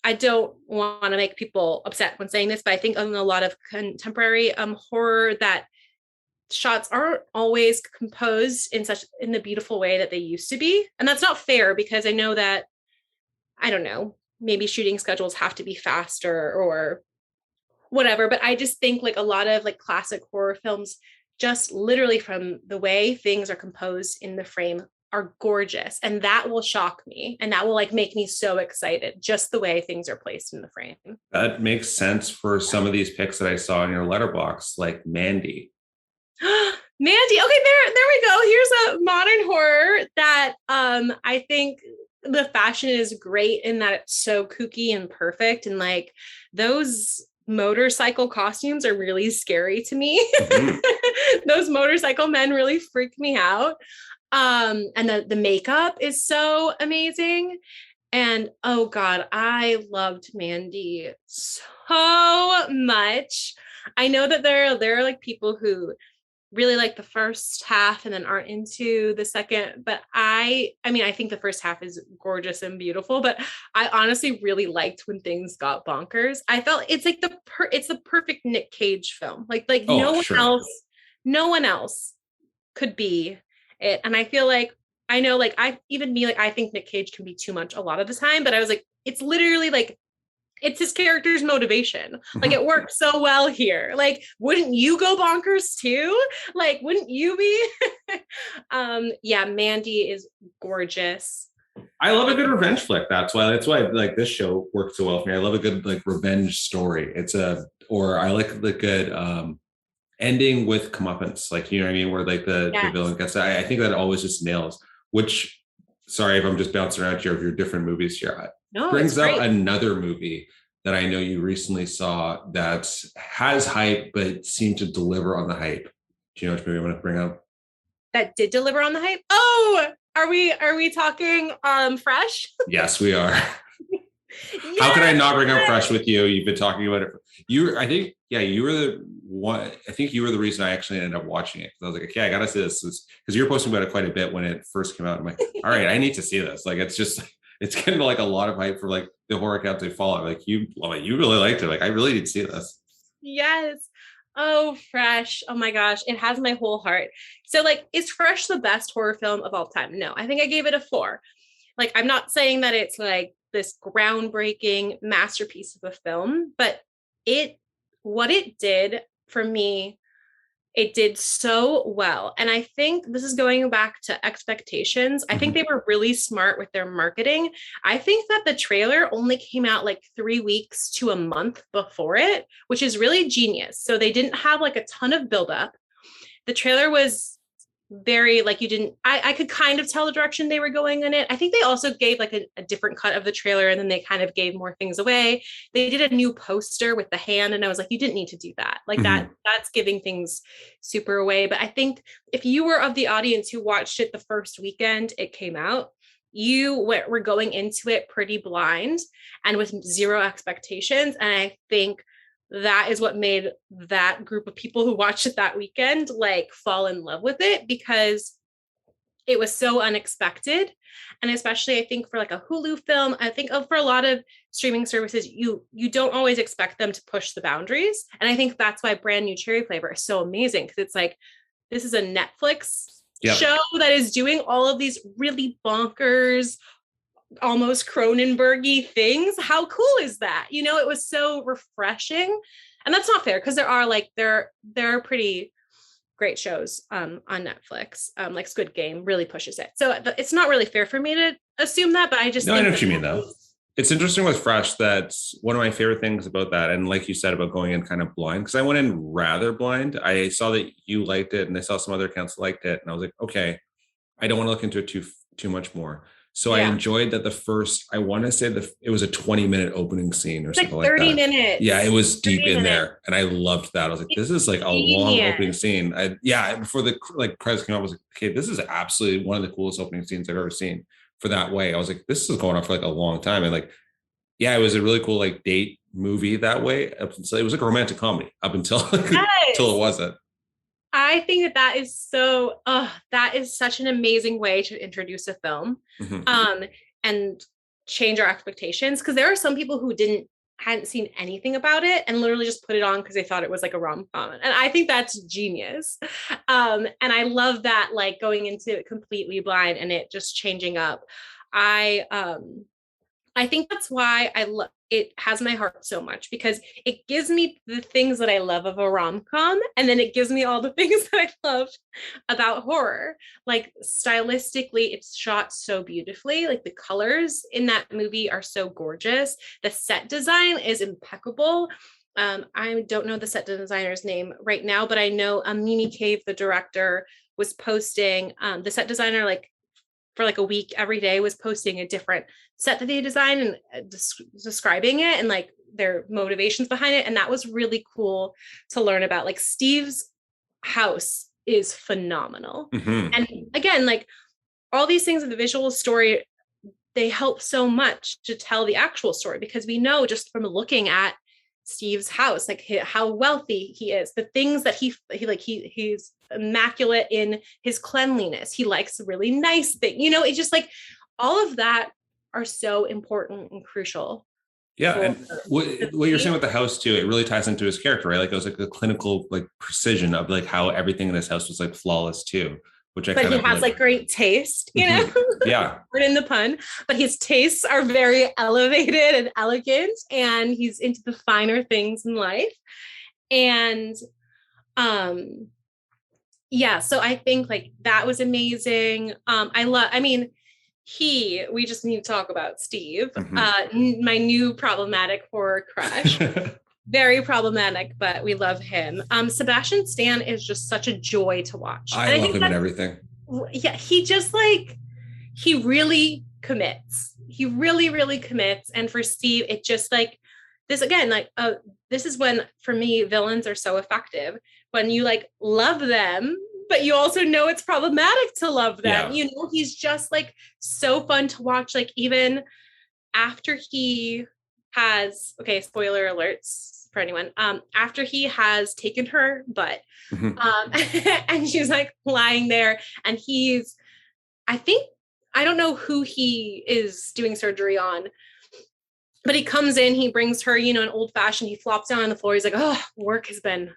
I don't want to make people upset when saying this, but I think in a lot of contemporary horror that shots aren't always composed in the beautiful way that they used to be. And that's not fair because I know that, I don't know, maybe shooting schedules have to be faster or whatever, but I just think like a lot of like classic horror films, just literally from the way things are composed in the frame, are gorgeous, and that will shock me and that will like make me so excited, just the way things are placed in the frame. That makes sense for some of these pics that I saw in your letterbox, like Mandy. Mandy, okay, there we go. Here's a modern horror that I think the fashion is great in that it's so kooky and perfect, and like those motorcycle costumes are really scary to me. Mm-hmm. Those motorcycle men really freak me out. And the makeup is so amazing. And oh God, I loved Mandy so much. I know that there are like people who really like the first half and then aren't into the second, but I mean, I think the first half is gorgeous and beautiful, but I honestly really liked when things got bonkers. I felt it's like it's the perfect Nick Cage film. Like Oh, sure. no one else could be it. And I feel like I know, like I even me, like I think Nick Cage can be too much a lot of the time, but I was like, it's literally like it's his character's motivation. Like Mhm. it works so well here. Like, wouldn't you go bonkers too? Like, wouldn't you be? Yeah, Mandy is gorgeous. I love a good revenge flick. That's why like this show works so well for me. I love a good like revenge story. Or I like the good ending with comeuppance. Like, you know what I mean? Where like the Yes. villain gets, I think that always just nails, which, sorry if I'm just bouncing around here of your different movies here. No, it's Brings up great. another movie that I know you recently saw that has hype, but seemed to deliver on the hype. Do you know which movie I want to bring up? That did deliver on the hype. Oh, are we talking Fresh? Yes, we are. How could I Yes. not bring up Fresh with you? You've been talking about it. I think, yeah, you were the one. I think you were the reason I actually ended up watching it. I was like, okay, I gotta see this because you were posting about it quite a bit when it first came out. I'm like, all right, I need to see this. Like, it's getting like a lot of hype for like the horror accounts they follow. Like, you really liked it. Like, I really need to see this. Yes. Oh, Fresh. Oh my gosh. It has my whole heart. So, like, is Fresh the best horror film of all time? No, I think I gave it a 4. Like, I'm not saying that it's like this groundbreaking masterpiece of a film, but it, what it did for me, it did so well. And I think this is going back to expectations. I think Mhm. they were really smart with their marketing. I think that the trailer only came out like 3 weeks to a month before it, which is really genius. So they didn't have like a ton of buildup. The trailer was very like, you didn't, I could kind of tell the direction they were going in it. I think they also gave like a different cut of the trailer, and then they kind of gave more things away. They did a new poster with the hand, and I was like, you didn't need to do that. Like Mhm. that's giving things super away. But I think if you were of the audience who watched it the first weekend it came out, were going into it pretty blind and with zero expectations. And I think that is what made that group of people who watched it that weekend like fall in love with it, because it was so unexpected. And especially I think for like a Hulu film, I think for a lot of streaming services, you don't always expect them to push the boundaries. And I think that's why Brand New Cherry Flavor is so amazing, because it's like, this is a Netflix Yep. show that is doing all of these really bonkers, almost Cronenbergy things. How cool is that? You know, it was so refreshing. And that's not fair, because there are pretty great shows on Netflix. Like Squid Game really pushes it. So it's not really fair for me to assume that, but I just No, I know think what that you mean though. It's interesting with Fresh that one of my favorite things about that, and like you said about going in kind of blind, because I went in rather blind. I saw that you liked it, and I saw some other accounts liked it, and I was like, okay, I don't want to look into it too much more. So I Yeah. enjoyed that the first, I want to say it was a 20-minute opening scene or It's like something like 30 that. minutes. Yeah, it was deep 30 in minutes. there. And I loved that. I was like, this is like a long Genius. opening scene. Before the like credits came out, I was like, okay, this is absolutely one of the coolest opening scenes I've ever seen for that way. I was like, this is going on for like a long time. And like, yeah, it was a really cool like date movie that way. Up until, it was like a romantic comedy up until until it Yes. wasn't. I think that that is so, that is such an amazing way to introduce a film, Mhm. and change our expectations. Because there are some people who hadn't seen anything about it and literally just put it on because they thought it was like a rom-com. And I think that's genius. And I love that, like going into it completely blind and it just changing up. I I think that's why I love it, has my heart so much, because it gives me the things that I love of a rom-com, and then it gives me all the things that I love about horror. Like stylistically, it's shot so beautifully. Like the colors in that movie are so gorgeous. The set design is impeccable. I don't know the set designer's name right now, but I know Mimi Cave, the director, was posting the set designer like for like a week every day was posting a different set that they designed and describing it and like their motivations behind it. And that was really cool to learn about. Like Steve's house is phenomenal. Mhm. And again, like all these things in the visual story, they help so much to tell the actual story, because we know just from looking at Steve's house, like how wealthy he is, the things that he's immaculate in his cleanliness. He likes really nice things. It's just like all of that are so important and crucial Yeah, for and the what you're saying movie. with the house too, it really ties into his character, right? Like it was like the clinical like precision of like how everything in this house was like flawless too, which I But kind he of has like. like great taste, Mhm. Yeah, Pardon the pun, but his tastes are very elevated and elegant, and he's into the finer things in life. And um yeah, so I think like that was amazing. I mean, we just need to talk about Steve, Mhm. my new problematic horror crush. Very problematic, but we love him. Sebastian Stan is just such a joy to watch. I And I love think him in that, everything. yeah, he just like, he really commits. He really, really commits. And for Steve, it just like, this again, like, this is when, for me, villains are so effective, when you like love them, but you also know it's problematic to love them. Yeah. He's just like so fun to watch. Like, even after he has, okay, spoiler alerts for anyone, after he has taken her butt, Mhm. and she's like lying there, and I think, I don't know who he is doing surgery on, but he comes in, he brings her, an old fashioned, he flops down on the floor. He's like, oh, it's been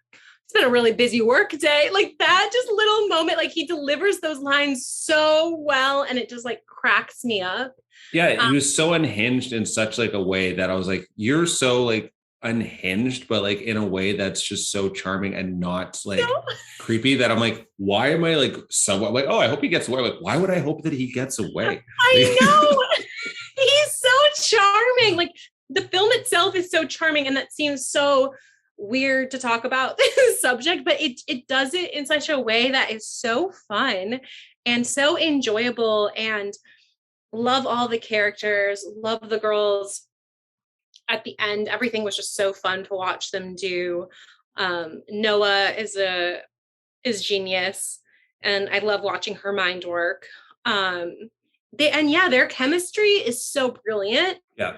a really busy work day. Like that just little moment, like he delivers those lines so well. And it just like cracks me up. Yeah, Um, he was so unhinged in such like a way that I was like, you're so like unhinged, but like in a way that's just so charming and not like so creepy that I'm like, why am I like somewhat like, oh, I hope he gets away. Like, why would I hope that he gets away? I know. He's so charming. Like the film itself is so charming, and that seems so weird to talk about this subject, but it does it in such a way that is so fun and so enjoyable, and love all the characters, love the girls at the end. Everything was just so fun to watch them do. Noah is genius, and I love watching her mind work. Um, their chemistry is so brilliant. Yeah.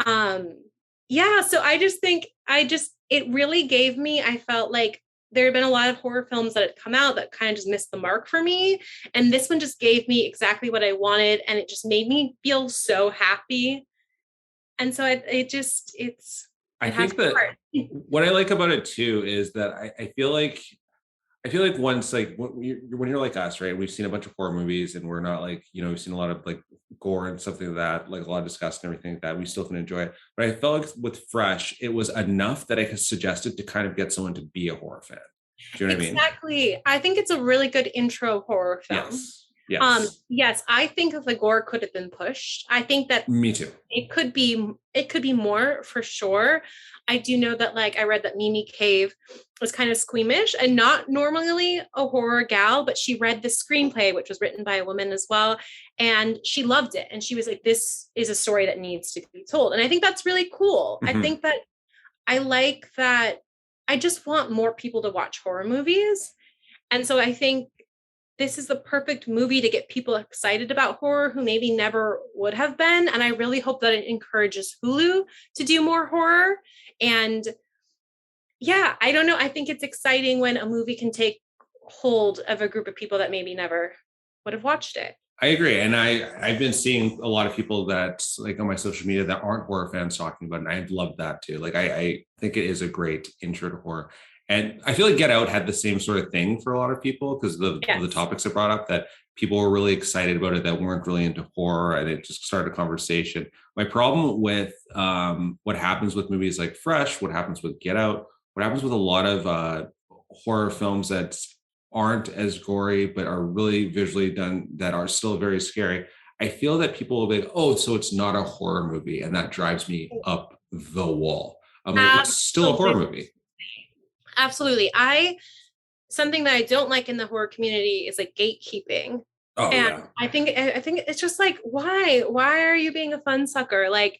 Um, yeah, so I just think it really gave me, I felt like there had been a lot of horror films that had come out that kind of just missed the mark for me. And this one just gave me exactly what I wanted. And it just made me feel so happy. And so I it has think my that heart. what I like about it too is that I feel like once like when you're like us, right? We've seen a bunch of horror movies and we're not like, we've seen a lot of like gore and something like that, like a lot of disgust and everything like that. We still can enjoy it. But I felt like with Fresh, it was enough that I had suggested to kind of get someone to be a horror fan. Do you know what I mean? Exactly. I think it's a really good intro horror film. Yes. Yes. Yes, I think the gore could have been pushed. I think that Me too. it could be more for sure. I do know that like I read that Mimi Cave was kind of squeamish and not normally a horror gal, but she read the screenplay, which was written by a woman as well, and she loved it. And she was like, this is a story that needs to be told. And I think that's really cool. I think that I like that. I just want more people to watch horror movies. And so I think this is the perfect movie to get people excited about horror who maybe never would have been. And I really hope that it encourages Hulu to do more horror. And yeah, I don't know. I think it's exciting when a movie can take hold of a group of people that maybe never would have watched it. I agree. And I've been seeing a lot of people that like on my social media that aren't horror fans talking about it. And I love that too. Like I think it is a great intro to horror. And I feel like Get Out had the same sort of thing for a lot of people because the topics it brought up, that people were really excited about it that weren't really into horror, and it just started a conversation. My problem with what happens with movies like Fresh, what happens with Get Out, what happens with a lot of horror films that aren't as gory but are really visually done that are still very scary. I feel that people will be like, oh, so it's not a horror movie, and that drives me up the wall. I'm like, it's still a horror movie. Absolutely. Something that I don't like in the horror community is like gatekeeping. Oh, and yeah. I think it's just like, why are you being a fun sucker? Like,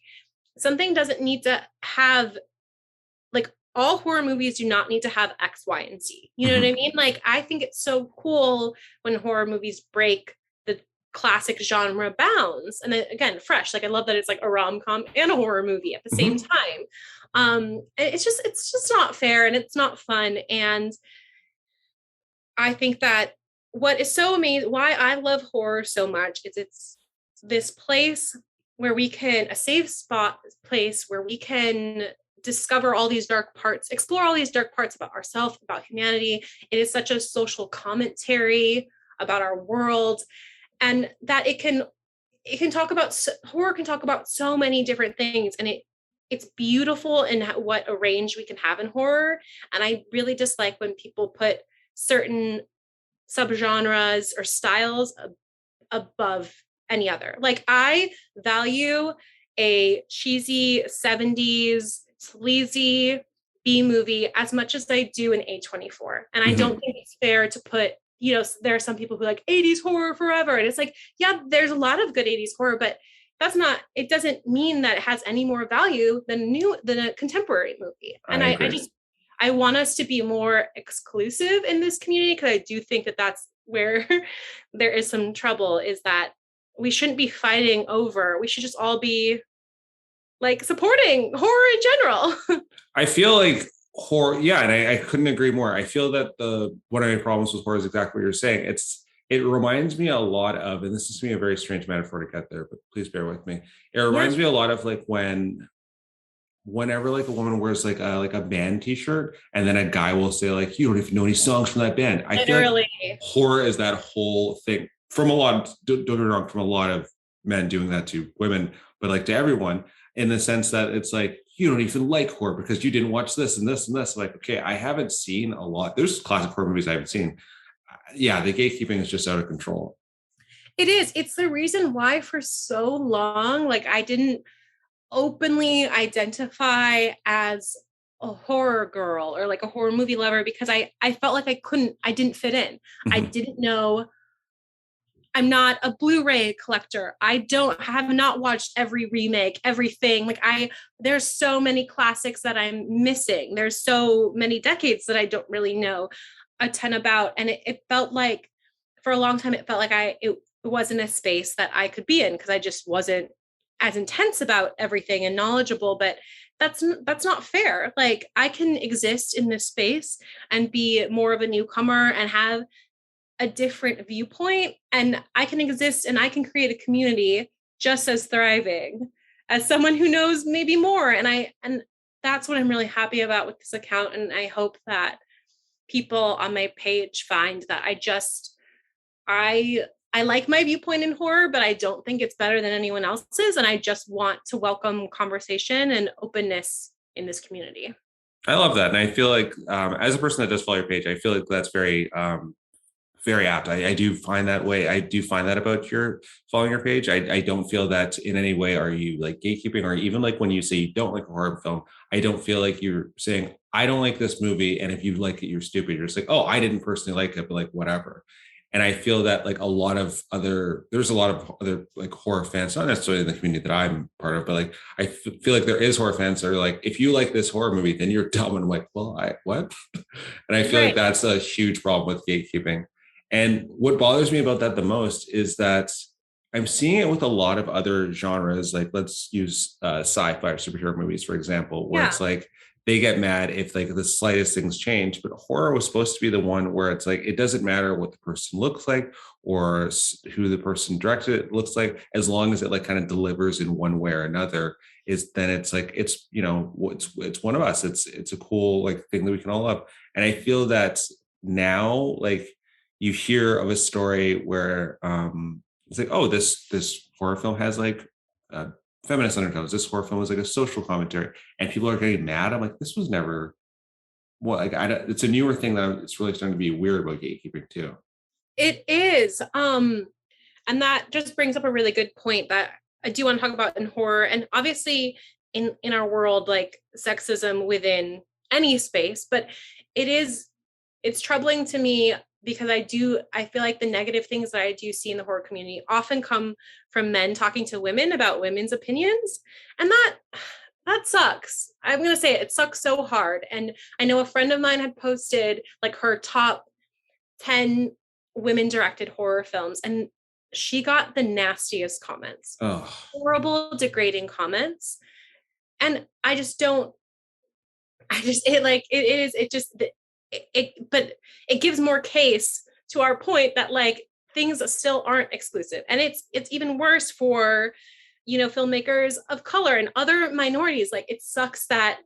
something doesn't need to have, like, all horror movies do not need to have X, Y, and Z. You know what I mean? Like, I think it's so cool when horror movies break the classic genre bounds. And then again, Fresh, like I love that it's like a rom-com and a horror movie at the same time. It's just not fair, and it's not fun. And I think that what is so amazing, why I love horror so much, is it's this place where we can, a safe spot place where we can discover all these dark parts, explore all these dark parts about ourselves, about humanity. It is such a social commentary about our world, and that it can talk about, horror can talk about so many different things, and it's beautiful in what a range we can have in horror. And I really dislike when people put certain subgenres or styles above any other. Like, I value a cheesy 70s sleazy B movie as much as I do an A24. And I don't think it's fair to put, there are some people who like 80s horror forever. And it's like, yeah, there's a lot of good 80s horror, but it doesn't mean that it has any more value than a contemporary movie. And I want us to be more exclusive in this community, because I do think that that's where there is some trouble, is that we shouldn't be fighting over. We should just all be like supporting horror in general. I feel like horror, yeah, and I couldn't agree more. I feel that one of my problems with horror is exactly what you're saying. It reminds me a lot of, and this is to me a very strange metaphor to get there, but please bear with me. It reminds me a lot of like whenever like a woman wears like a band t-shirt, and then a guy will say like, you don't even know any songs from that band. I feel like horror is that whole thing from a lot, don't get me wrong, from a lot of men doing that to women, but like to everyone, in the sense that it's like, you don't even like horror because you didn't watch this and this and this. Like, okay, I haven't seen a lot. There's classic horror movies I haven't seen. Yeah, the gatekeeping is just out of control. It is. It's the reason why for so long, like, I didn't openly identify as a horror girl or like a horror movie lover, because I felt like I didn't fit in. I didn't know. I'm not a Blu-ray collector. I have not watched every remake, everything. Like, there's so many classics that I'm missing. There's so many decades that I don't really know a ton about. And it felt like, for a long time, it felt like it wasn't a space that I could be in, because I just wasn't as intense about everything and knowledgeable. But that's not fair. Like, I can exist in this space and be more of a newcomer and have a different viewpoint, and I can exist and I can create a community just as thriving as someone who knows maybe more. And that's what I'm really happy about with this account. And I hope that people on my page find that I like my viewpoint in horror, but I don't think it's better than anyone else's. And I just want to welcome conversation and openness in this community. I love that. And I feel like as a person that does follow your page, I feel like that's very Very apt. I do find that way. I do find that about your following your page. I don't feel that in any way are you like gatekeeping, or even like when you say you don't like a horror film, I don't feel like you're saying, I don't like this movie. And if you like it, you're stupid. You're just like, oh, I didn't personally like it, but like whatever. And I feel that like there's a lot of other like horror fans, not necessarily in the community that I'm part of, but like feel like there is horror fans that are like, if you like this horror movie, then you're dumb. And I'm like, well, what? And I feel like Right. that's a huge problem with gatekeeping. And what bothers me about that the most is that I'm seeing it with a lot of other genres. Like let's use sci-fi or superhero movies, for example, where Yeah. it's like they get mad if like the slightest things change. But horror was supposed to be the one where it's like it doesn't matter what the person looks like or who the person directed it looks like, as long as it like kind of delivers in one way or another. Is then it's like it's one of us. It's a cool like thing that we can all love. And I feel that now like you hear of a story where it's like, oh, this horror film has like feminist undertones. This horror film was like a social commentary, and people are getting mad. I'm like, this was never. Well, like it's a newer thing that it's really starting to be weird about gatekeeping too. It is. And that just brings up a really good point that I do want to talk about in horror. And obviously in our world, like sexism within any space, but it's troubling to me because I feel like the negative things that I do see in the horror community often come from men talking to women about women's opinions. And that sucks. I'm going to say it sucks so hard. And I know a friend of mine had posted like her top 10 women directed horror films, and she got the nastiest comments, Oh, horrible, degrading comments. And it like, it is, it just, but it gives more case to our point that like things still aren't exclusive. And it's even worse for, filmmakers of color and other minorities. Like it sucks that,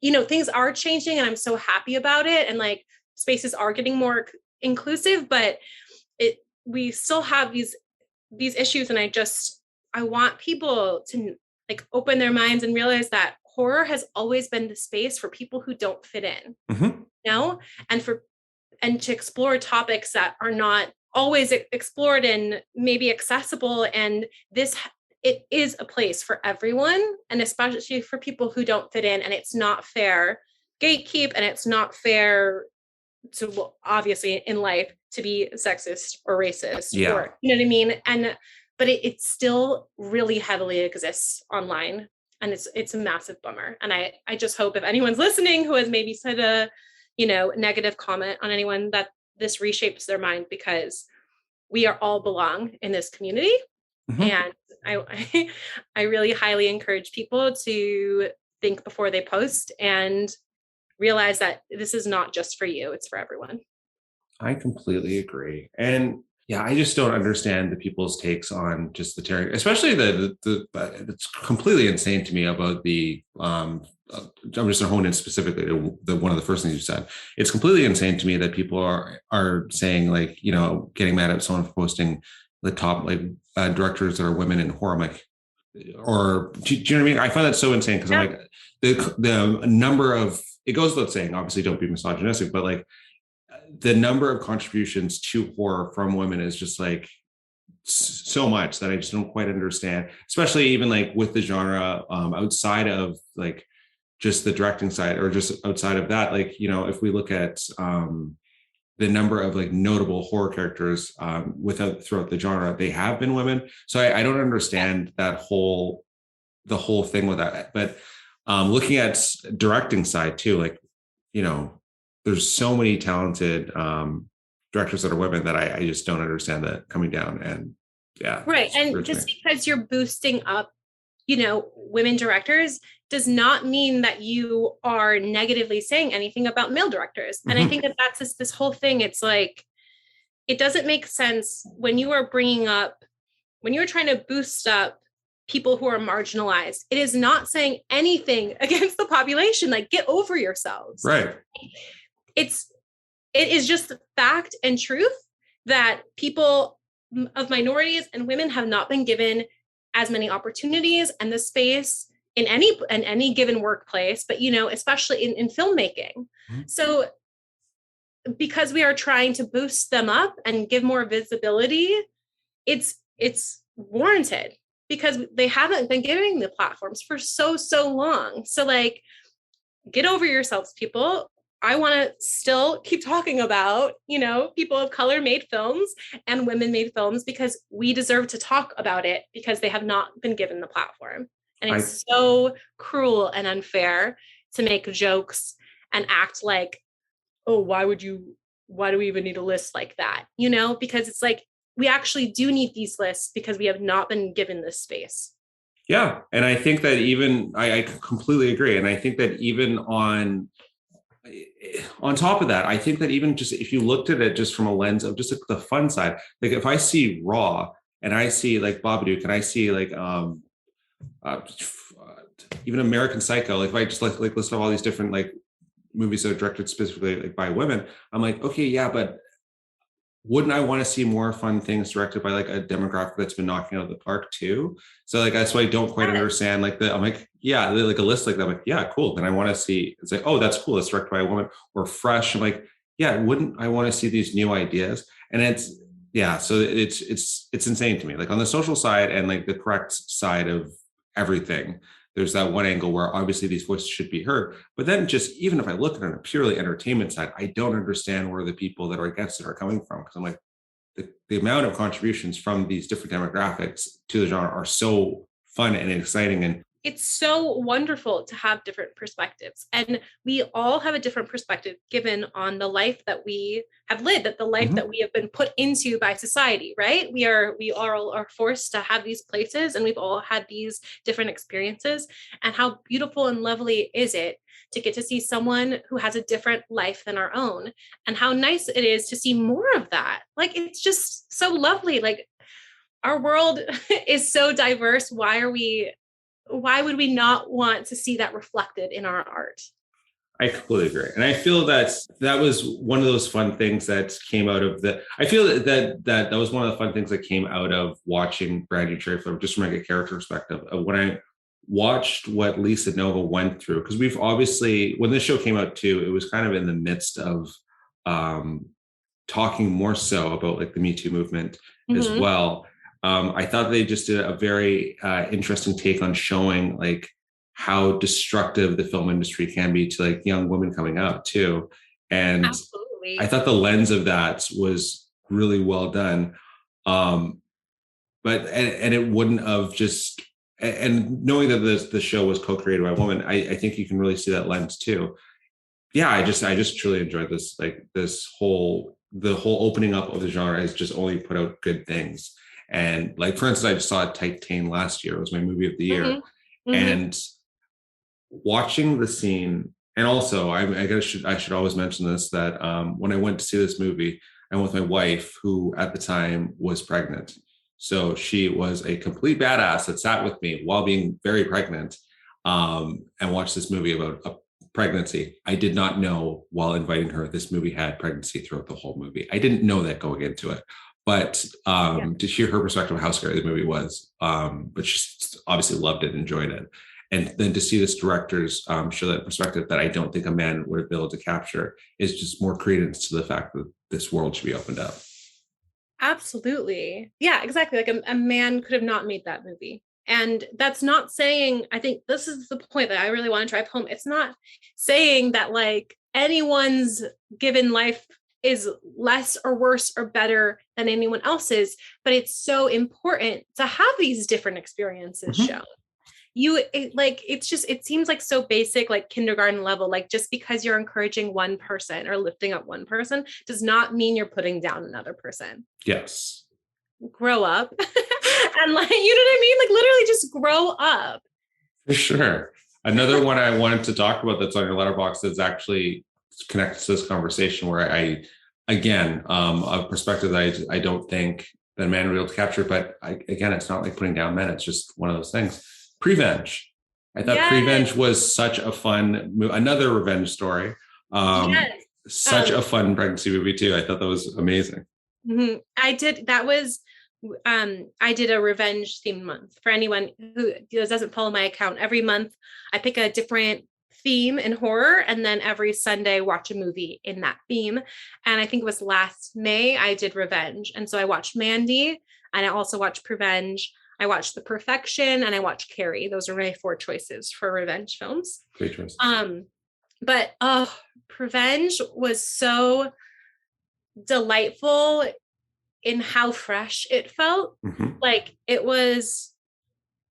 things are changing and I'm so happy about it. And like spaces are getting more inclusive, but we still have these issues. And I want people to like open their minds and realize that horror has always been the space for people who don't fit in, mm-hmm. and to explore topics that are not always explored and maybe accessible. And it is a place for everyone, and especially for people who don't fit in. And it's not fair gatekeep, and it's not fair to, obviously in life, to be sexist or racist, Yeah. or you know what I mean. And but it still really heavily exists online, and it's a massive bummer. And I just hope if anyone's listening who has maybe said a negative comment on anyone, that this reshapes their mind, because we are all belong in this community. Mm-hmm. And I really highly encourage people to think before they post and realize that this is not just for you, it's for everyone. I completely agree. And yeah, I just don't understand the people's takes on just the tearing, especially it's completely insane to me about the I'm just going to hone in specifically to one of the first things you said. It's completely insane to me that people are saying like, getting mad at someone for posting the top like directors that are women in horror. I'm like, or do you know what I mean? I find that so insane because I'm like the number of, it goes without saying, obviously don't be misogynistic, but like the number of contributions to horror from women is just like so much that I just don't quite understand, especially even like with the genre outside of like just the directing side, or just outside of that, like, if we look at the number of like notable horror characters throughout the genre, they have been women. So I don't understand the whole thing with that. But looking at directing side too, like, there's so many talented directors that are women that I just don't understand that coming down. And yeah. Right. And just because you're boosting up, women directors does not mean that you are negatively saying anything about male directors. And I think that that's just this whole thing. It's like, it doesn't make sense when you are trying to boost up people who are marginalized. It is not saying anything against the population. Like, get over yourselves. Right. It is just fact and truth that people of minorities and women have not been given as many opportunities and the space in any given workplace, but especially in filmmaking. So because we are trying to boost them up and give more visibility, it's warranted because they haven't been giving the platforms for so long. So like, get over yourselves, people. I want to still keep talking about, people of color made films and women made films because we deserve to talk about it because they have not been given the platform. And it's so cruel and unfair to make jokes and act like, oh, why do we even need a list like that? Because it's like, we actually do need these lists because we have not been given this space. Yeah. And I think that even, I completely agree. And I think that even on top of that, I think that even just if you looked at it just from a lens of just like the fun side, like if I see Raw and I see like Babadook and I see like even American Psycho, like if I just like list off all these different like movies that are directed specifically like by women, I'm like, okay, yeah, but wouldn't I want to see more fun things directed by like a demographic that's been knocking out of the park too? So like that's why I don't quite understand like I'm like, yeah, like a list like that. I'm like, yeah, cool. Then I want to see, it's like, oh, that's cool. It's directed by a woman or fresh. I'm like, yeah, wouldn't I want to see these new ideas? And it's, yeah, so it's insane to me. Like on the social side and like the correct side of everything, there's that one angle where obviously these voices should be heard. But then just even if I look at it on a purely entertainment side, I don't understand where the people that are against it are coming from. Because I'm like, the amount of contributions from these different demographics to the genre are so fun and exciting. And it's so wonderful to have different perspectives. And we all have a different perspective given on the life that we have lived, that the life that we have been put into by society, right? We all are forced to have these places and we've all had these different experiences. And how beautiful and lovely is it to get to see someone who has a different life than our own, and how nice it is to see more of that. Like, it's just so lovely. Like, our world is so diverse. Why would we not want to see that reflected in our art? I completely agree. And I feel that was one of those fun things that came out of I feel that was one of the fun things that came out of watching Brand New Cherry Flavour, just from like a character perspective of when I watched what Lisa Nova went through. Because we've obviously, when this show came out too, it was kind of in the midst of talking more so about like the Me Too movement as well. I thought they just did a very interesting take on showing like how destructive the film industry can be to like young women coming up too. And absolutely, I thought the lens of that was really well done. But it wouldn't have just, and knowing that the show was co-created by a woman, I think you can really see that lens too. Yeah, I just truly enjoyed this. Like the whole opening up of the genre has just only put out good things. And like, for instance, I just saw Titan last year. It was my movie of the year. And watching the scene, and also I should always mention this, that when I went to see this movie, I went with my wife, who at the time was pregnant. So she was a complete badass that sat with me while being very pregnant, and watched this movie about a pregnancy. I did not know while inviting her this movie had pregnancy throughout the whole movie. I didn't know that going into it. But to hear her perspective of how scary the movie was, but she obviously loved it and enjoyed it. And then to see this director's show that perspective that I don't think a man would have been able to capture is just more credence to the fact that this world should be opened up. Absolutely. Yeah, exactly. Like a man could have not made that movie. And that's not saying, I think this is the point that I really want to drive home. It's not saying that like anyone's given life is less or worse or better than anyone else's, but it's so important to have these different experiences shown. It seems like so basic, like kindergarten level, like just because you're encouraging one person or lifting up one person does not mean you're putting down another person. Yes. Grow up. And like, you know what I mean? Like literally just grow up. For sure. Another one I wanted to talk about that's on your Letterboxd that's actually connected to this conversation, where again, a perspective that I don't think that a man would be able to capture, but again, it's not like putting down men. It's just one of those things. Prevenge. I thought Prevenge was such a fun another revenge story. Such a fun pregnancy movie too. I thought that was amazing. I did a revenge themed month. For anyone who doesn't follow my account, every month I pick a different theme in horror, and then every Sunday watch a movie in that theme. And I think it was last May I did Revenge. And so I watched Mandy, and I also watched Prevenge. I watched The Perfection, and I watched Carrie. Those are my 4 choices for revenge films. Great choice. But Revenge was so delightful in how fresh it felt. Like it was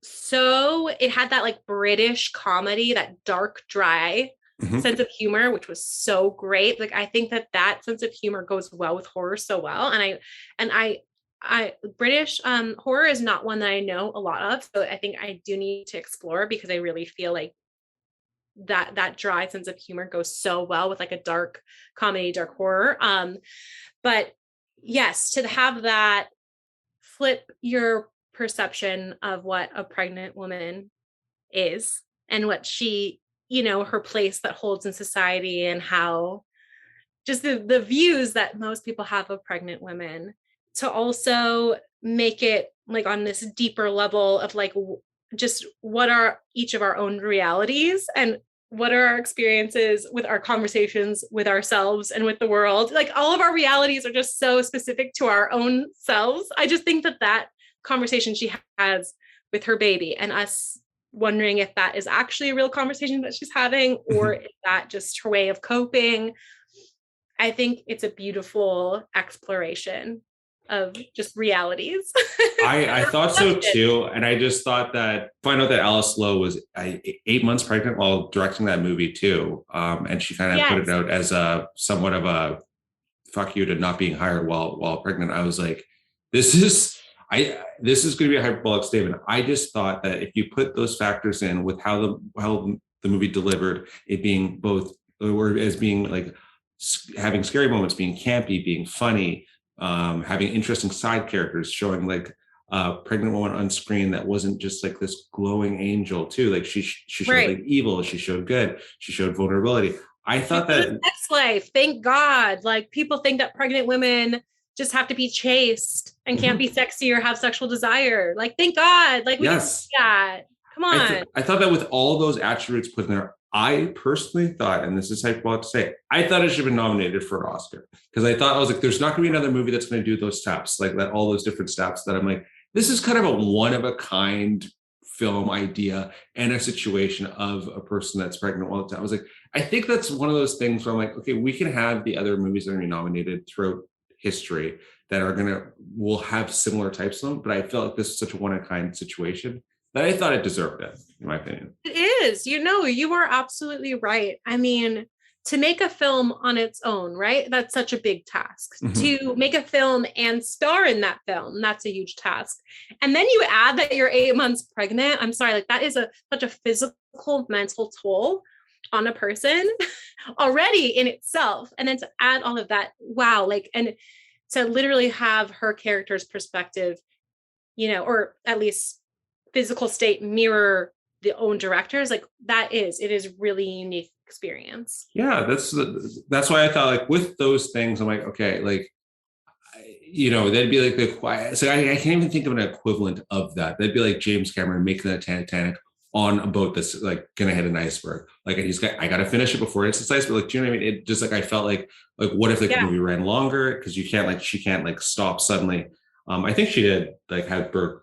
so, it had that like British comedy, that dark, dry sense of humor, which was so great. Like I think that sense of humor goes well with horror so well. And I British horror is not one that I know a lot of, so I think I do need to explore, because I really feel like that dry sense of humor goes so well with like a dark comedy, dark horror. But yes, to have that flip your perception of what a pregnant woman is and what she, her place that holds in society, and how just the views that most people have of pregnant women, to also make it like on this deeper level of like just what are each of our own realities, and what are our experiences with our conversations with ourselves and with the world. Like all of our realities are just so specific to our own selves. I just think that conversation she has with her baby, and us wondering if that is actually a real conversation that she's having, or is that just her way of coping. I think it's a beautiful exploration of just realities. I thought so too. And I just thought that, find out that Alice Lowe was 8 months pregnant while directing that movie too. And she kind of put it out as a somewhat of a fuck you to not being hired while pregnant. I was like, this is going to be a hyperbolic statement. I just thought that if you put those factors in with how the movie delivered, it being both, or as being like having scary moments, being campy, being funny, having interesting side characters, showing like a pregnant woman on screen that wasn't just like this glowing angel too. Like she showed like evil, she showed good, she showed vulnerability. I thought that sex life, thank God. Like people think that pregnant women just have to be chaste and can't be sexy or have sexual desire. Like, thank God. Like we can see that. Come on. I thought that with all those attributes put in there, I personally thought, and this is hyperbolic to say, I thought it should have been nominated for an Oscar, because I thought, I was like, there's not going to be another movie that's going to do those steps, like that, all those different steps that I'm like, this is kind of a one of a kind film idea and a situation of a person that's pregnant all the time. I was like, I think that's one of those things where I'm like, okay, we can have the other movies that are nominated throughout history that will have similar types of them, but I felt like this is such a one of a kind situation that I thought it deserved it, in my opinion. It is, you are absolutely right. I mean, to make a film on its own, right? That's such a big task. To make a film and star in that film, that's a huge task. And then you add that you're 8 months pregnant. I'm sorry, like that is such a physical, mental toll on a person already in itself. And then to add all of that, wow, like, and to literally have her character's perspective, or at least physical state mirror the own directors, like it is really unique experience. Yeah, that's why I thought, like, with those things, I'm like, okay, like, that'd be like the quiet. So I can't even think of an equivalent of that. That'd be like James Cameron making the Titanic on a boat that's like gonna hit an iceberg. Like I gotta finish it before it's this iceberg. Like, do you know what I mean? It just like I felt like what if the movie ran longer? Because she can't like stop suddenly. I think she did like have birth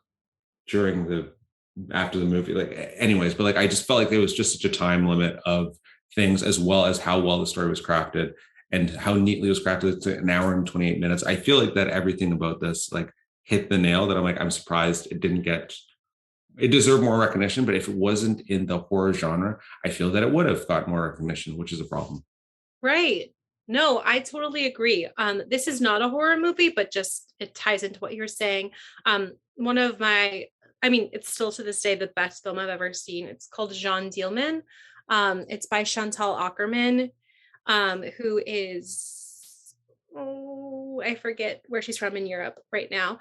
after the movie. Like, anyways, but like I just felt like there was just such a time limit of things, as well as how well the story was crafted and how neatly it was crafted. It's an hour and 28 minutes. I feel like that everything about this like hit the nail, that I'm surprised it deserved more recognition. But if it wasn't in the horror genre, I feel that it would have got more recognition, which is a problem. Right. No, I totally agree. This is not a horror movie, but just it ties into what you're saying. It's still to this day the best film I've ever seen. It's called Jeanne Dielman. It's by Chantal Akerman, who is, I forget where she's from in Europe right now.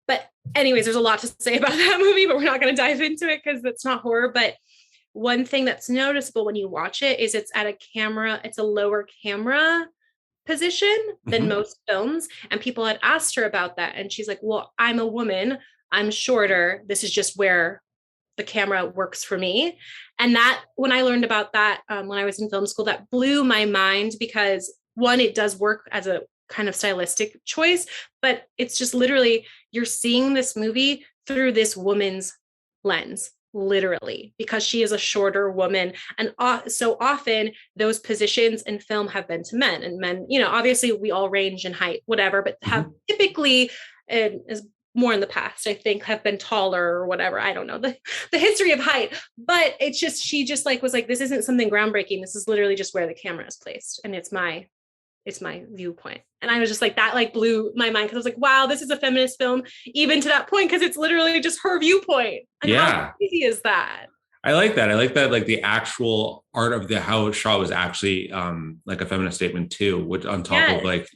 But anyways, there's a lot to say about that movie, but we're not going to dive into it because it's not horror. But one thing that's noticeable when you watch it is it's a lower camera position than most films. And people had asked her about that. And she's like, well, I'm a woman, I'm shorter. This is just where the camera works for me. And that, when I learned about that, when I was in film school, that blew my mind, because one, it does work as a kind of stylistic choice, but it's just literally, you're seeing this movie through this woman's lens, literally, because she is a shorter woman. And so often those positions in film have been to men, and men, obviously we all range in height, whatever, but have typically, is more in the past, I think, have been taller or whatever. I don't know the history of height, but it's just, she just like was like, this isn't something groundbreaking. This is literally just where the camera is placed. And it's my viewpoint. And I was just like, that like blew my mind, because I was like, wow, this is a feminist film, even to that point, because it's literally just her viewpoint. And how crazy is that? I like that. Like the actual art of how it's shot was actually like a feminist statement too, which on top of like,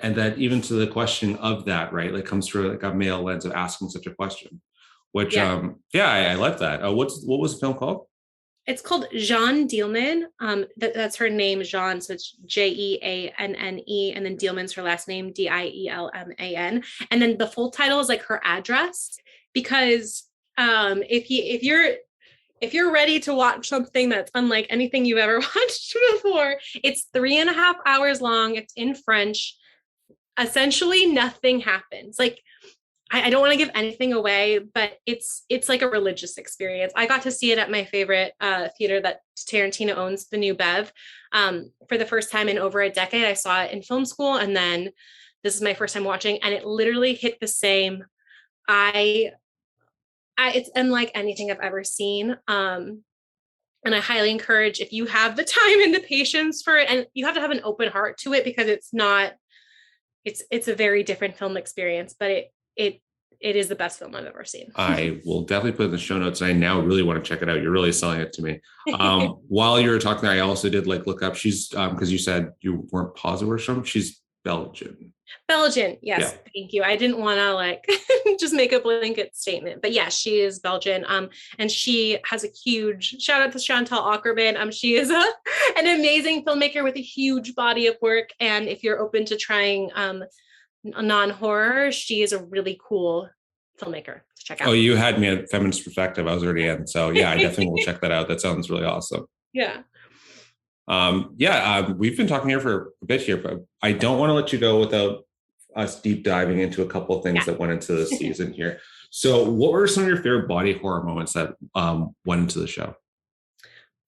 and that even to the question of that, right, like comes through like a male lens of asking such a question, which I like that. What was the film called? It's called Jeanne Dielman. That's her name, Jeanne. So it's Jeanne, and then Dielman's her last name, Dielman. And then the full title is like her address, because if you're ready to watch something that's unlike anything you've ever watched before, it's 3.5 hours long. It's in French. Essentially, nothing happens. Like, I don't want to give anything away, but it's like a religious experience. I got to see it at my favorite theater that Tarantino owns, the New Bev, for the first time in over a decade. I saw it in film school, and then this is my first time watching, and it literally hit the same. It's unlike anything I've ever seen. And I highly encourage, if you have the time and the patience for it, and you have to have an open heart to it, because it's a very different film experience, but it is the best film I've ever seen. I will definitely put it in the show notes. I now really want to check it out. You're really selling it to me. While you were talking, I also did like look up. She's because you said you weren't positive where she's from. She's Belgian. Belgian, yes. Yeah. Thank you. I didn't want to like just make a blanket statement, but yeah, she is Belgian. And she has a huge shout out to Chantal Ackerman. She is an amazing filmmaker with a huge body of work. And if you're open to trying non-horror, she is a really cool filmmaker to check out. Oh, you had me at Feminist Perspective. I was already in. So yeah, I definitely will check that out. That sounds really awesome. Yeah. We've been talking here for a bit here, but I don't want to let you go without us deep diving into a couple of things that went into the season here. So what were some of your favorite body horror moments that went into the show?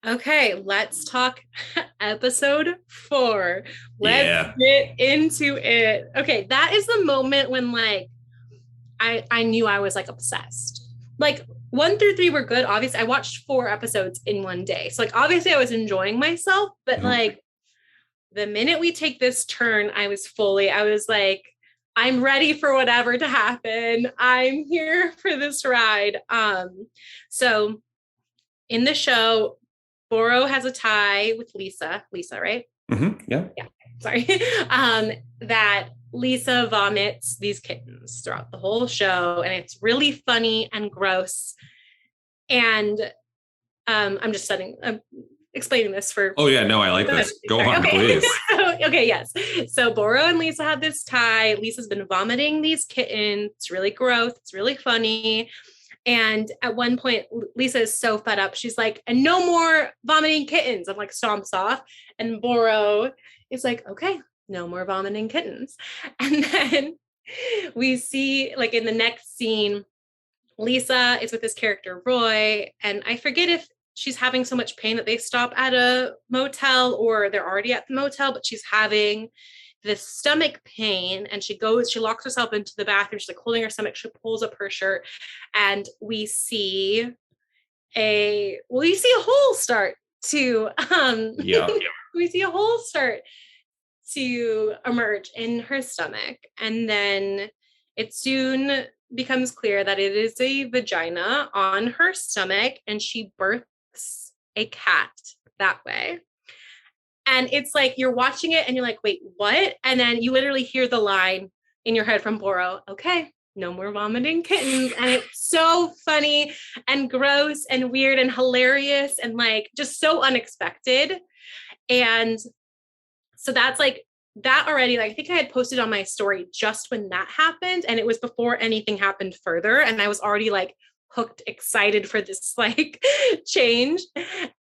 Okay, let's talk episode 4. Let's get into it. Okay, that is the moment when like I knew I was like obsessed. Like 1 through 3 were good. Obviously, I watched 4 episodes in one day. So like obviously I was enjoying myself, but like the minute we take this turn, I was like, I'm ready for whatever to happen. I'm here for this ride. So in the show, Boro has a tie with Lisa, right? Mm-hmm. Yeah. Sorry. That Lisa vomits these kittens throughout the whole show, and it's really funny and gross. And I'm just explaining this for. Oh yeah, no, I like this. Go on, please. Okay, yes. So Boro and Lisa have this tie. Lisa's been vomiting these kittens. It's really gross. It's really funny. And at one point, Lisa is so fed up. She's like, and no more vomiting kittens. I'm like, stomps off. And Boro is like, okay, no more vomiting kittens. And then we see, like in the next scene, Lisa is with this character, Roy. And I forget if she's having so much pain that they stop at a motel or they're already at the motel, but she's having this stomach pain, and she locks herself into the bathroom. She's like holding her stomach. She pulls up her shirt, and we see a hole start to we see a hole start to emerge in her stomach, and then it soon becomes clear that it is a vagina on her stomach, and she births a cat that way. And it's like, you're watching it and you're like, wait, what? And then you literally hear the line in your head from Boro, okay, no more vomiting kittens. And it's so funny and gross and weird and hilarious and like just so unexpected. And so that's like that already, like I think I had posted on my story just when that happened, and it was before anything happened further. And I was already like hooked, excited for this like change.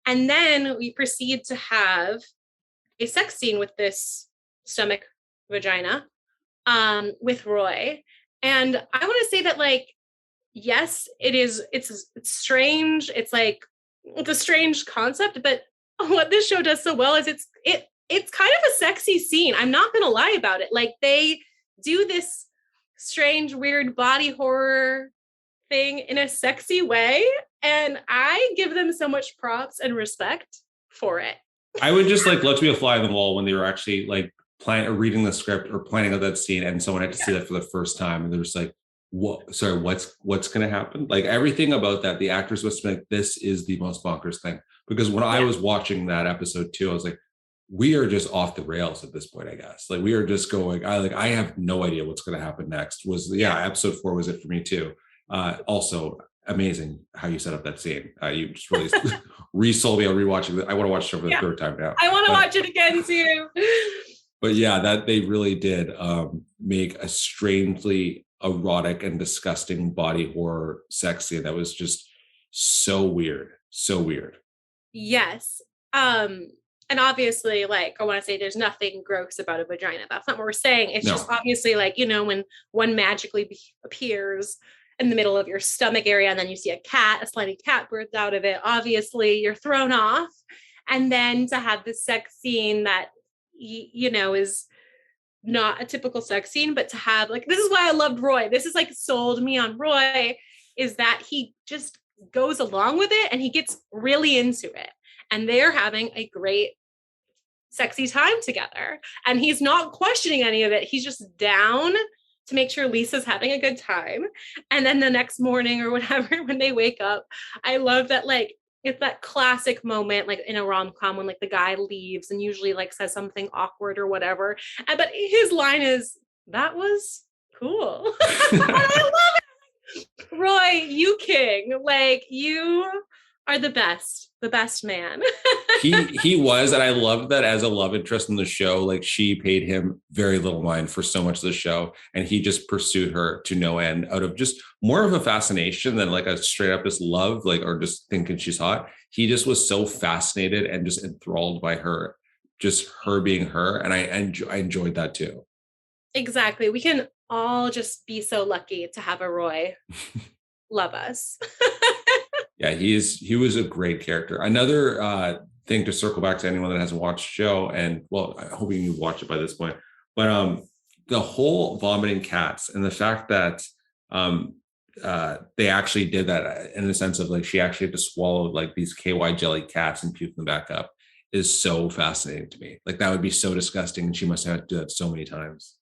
And then we proceed to have a sex scene with this stomach vagina with Roy. And I want to say that, like, yes, it's strange. It's like, it's a strange concept, but what this show does so well is it's kind of a sexy scene. I'm not gonna lie about it. Like, they do this strange, weird body horror thing in a sexy way, and I give them so much props and respect for it. I would just like love to be a fly on the wall when they were actually like planning or reading the script or planning out that scene, and someone had to see that for the first time, and they're just like, "What? Sorry, what's going to happen?" Like everything about that, the actors was like, "This is the most bonkers thing." Because when I was watching that episode too, I was like, "We are just off the rails at this point, I guess." Like we are just going. I have no idea what's going to happen next. Episode 4 was it for me too. Also amazing how you set up that scene. You just really resold me on rewatching it. I want to watch it for the third time now. I want to watch it again too. But yeah, that they really did make a strangely erotic and disgusting body horror sex scene that was just so weird. So weird. Yes. And obviously, like, I want to say there's nothing gross about a vagina. That's not what we're saying. It's just obviously like, you know, when one magically appears in the middle of your stomach area and then you see a slimy cat birth out of it, obviously you're thrown off. And then to have this sex scene that, you know, is not a typical sex scene, but to have, like, this is why I loved Roy. This is like sold me on Roy, is that he just goes along with it and he gets really into it. And they're having a great sexy time together. And he's not questioning any of it. He's just down to make sure Lisa's having a good time. And then the next morning or whatever, when they wake up, I love that, like, it's that classic moment, like in a rom-com, when like the guy leaves and usually like says something awkward or whatever. But his line is, "That was cool." I love it. Roy, you king. Like, you are the best man. he was, and I loved that as a love interest in the show. Like, she paid him very little mind for so much of the show, and he just pursued her to no end out of just more of a fascination than like a straight up just love, like, or just thinking she's hot. He just was so fascinated and just enthralled by her, just her being her, and I enjoyed that too. Exactly. We can all just be so lucky to have a Roy love us. Yeah, he was a great character. Another thing to circle back to anyone that hasn't watched the show, and well, I hope you watch it by this point, but the whole vomiting cats and the fact that they actually did that in the sense of like she actually had to swallow like these KY jelly cats and puke them back up is so fascinating to me. Like that would be so disgusting, and she must have had to do that so many times.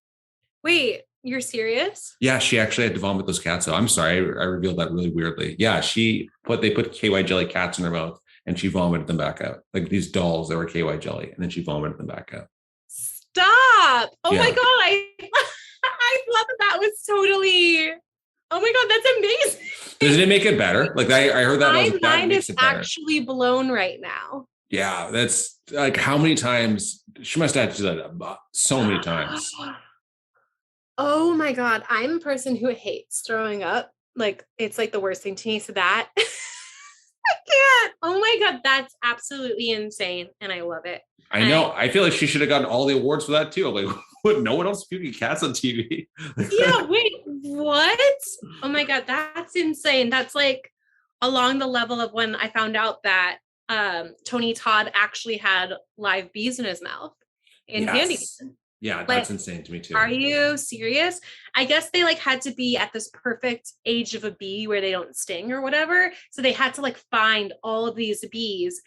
Wait, you're serious? Yeah, she actually had to vomit those cats out. I'm sorry, I revealed that really weirdly. Yeah, they put KY jelly cats in her mouth and she vomited them back out. Like these dolls that were KY jelly, and then she vomited them back out. Stop! Oh my god, I thought that was totally. Oh my god, that's amazing. Doesn't it make it better? Like I heard that. My mind is actually blown right now. Yeah, that's like how many times she must have had to do that. So many times. Oh my god, I'm a person who hates throwing up. Like, it's like the worst thing to me. So that I can't. Oh my god, that's absolutely insane, and I love it. I know. I feel like she should have gotten all the awards for that too. Like, what? No one else puking cats on TV. Yeah. Wait. What? Oh my god, that's insane. That's like along the level of when I found out that Tony Todd actually had live bees in his mouth in Candyman. Yeah, that's insane to me too. Are you serious? I guess they like had to be at this perfect age of a bee where they don't sting or whatever. So they had to like find all of these bees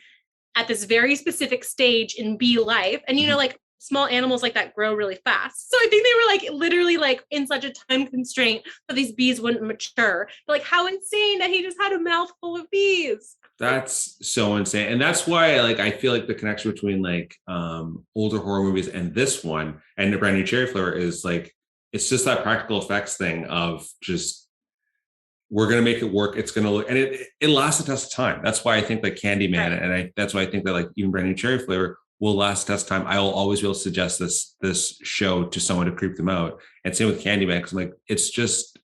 at this very specific stage in bee life. And you know, like small animals like that grow really fast. So I think they were like literally like in such a time constraint that these bees wouldn't mature. But like how insane that he just had a mouthful of bees. That's so insane. And that's why like I feel like the connection between like older horror movies and this one and the Brand New Cherry Flavor is like it's just that practical effects thing of just we're gonna make it work. It's gonna look and it lasts the test of time. That's why I think like Candyman and that's why I think that like even Brand New Cherry Flavor will last the test of time. I will always be able to suggest this show to someone to creep them out. And same with Candyman, because like it's just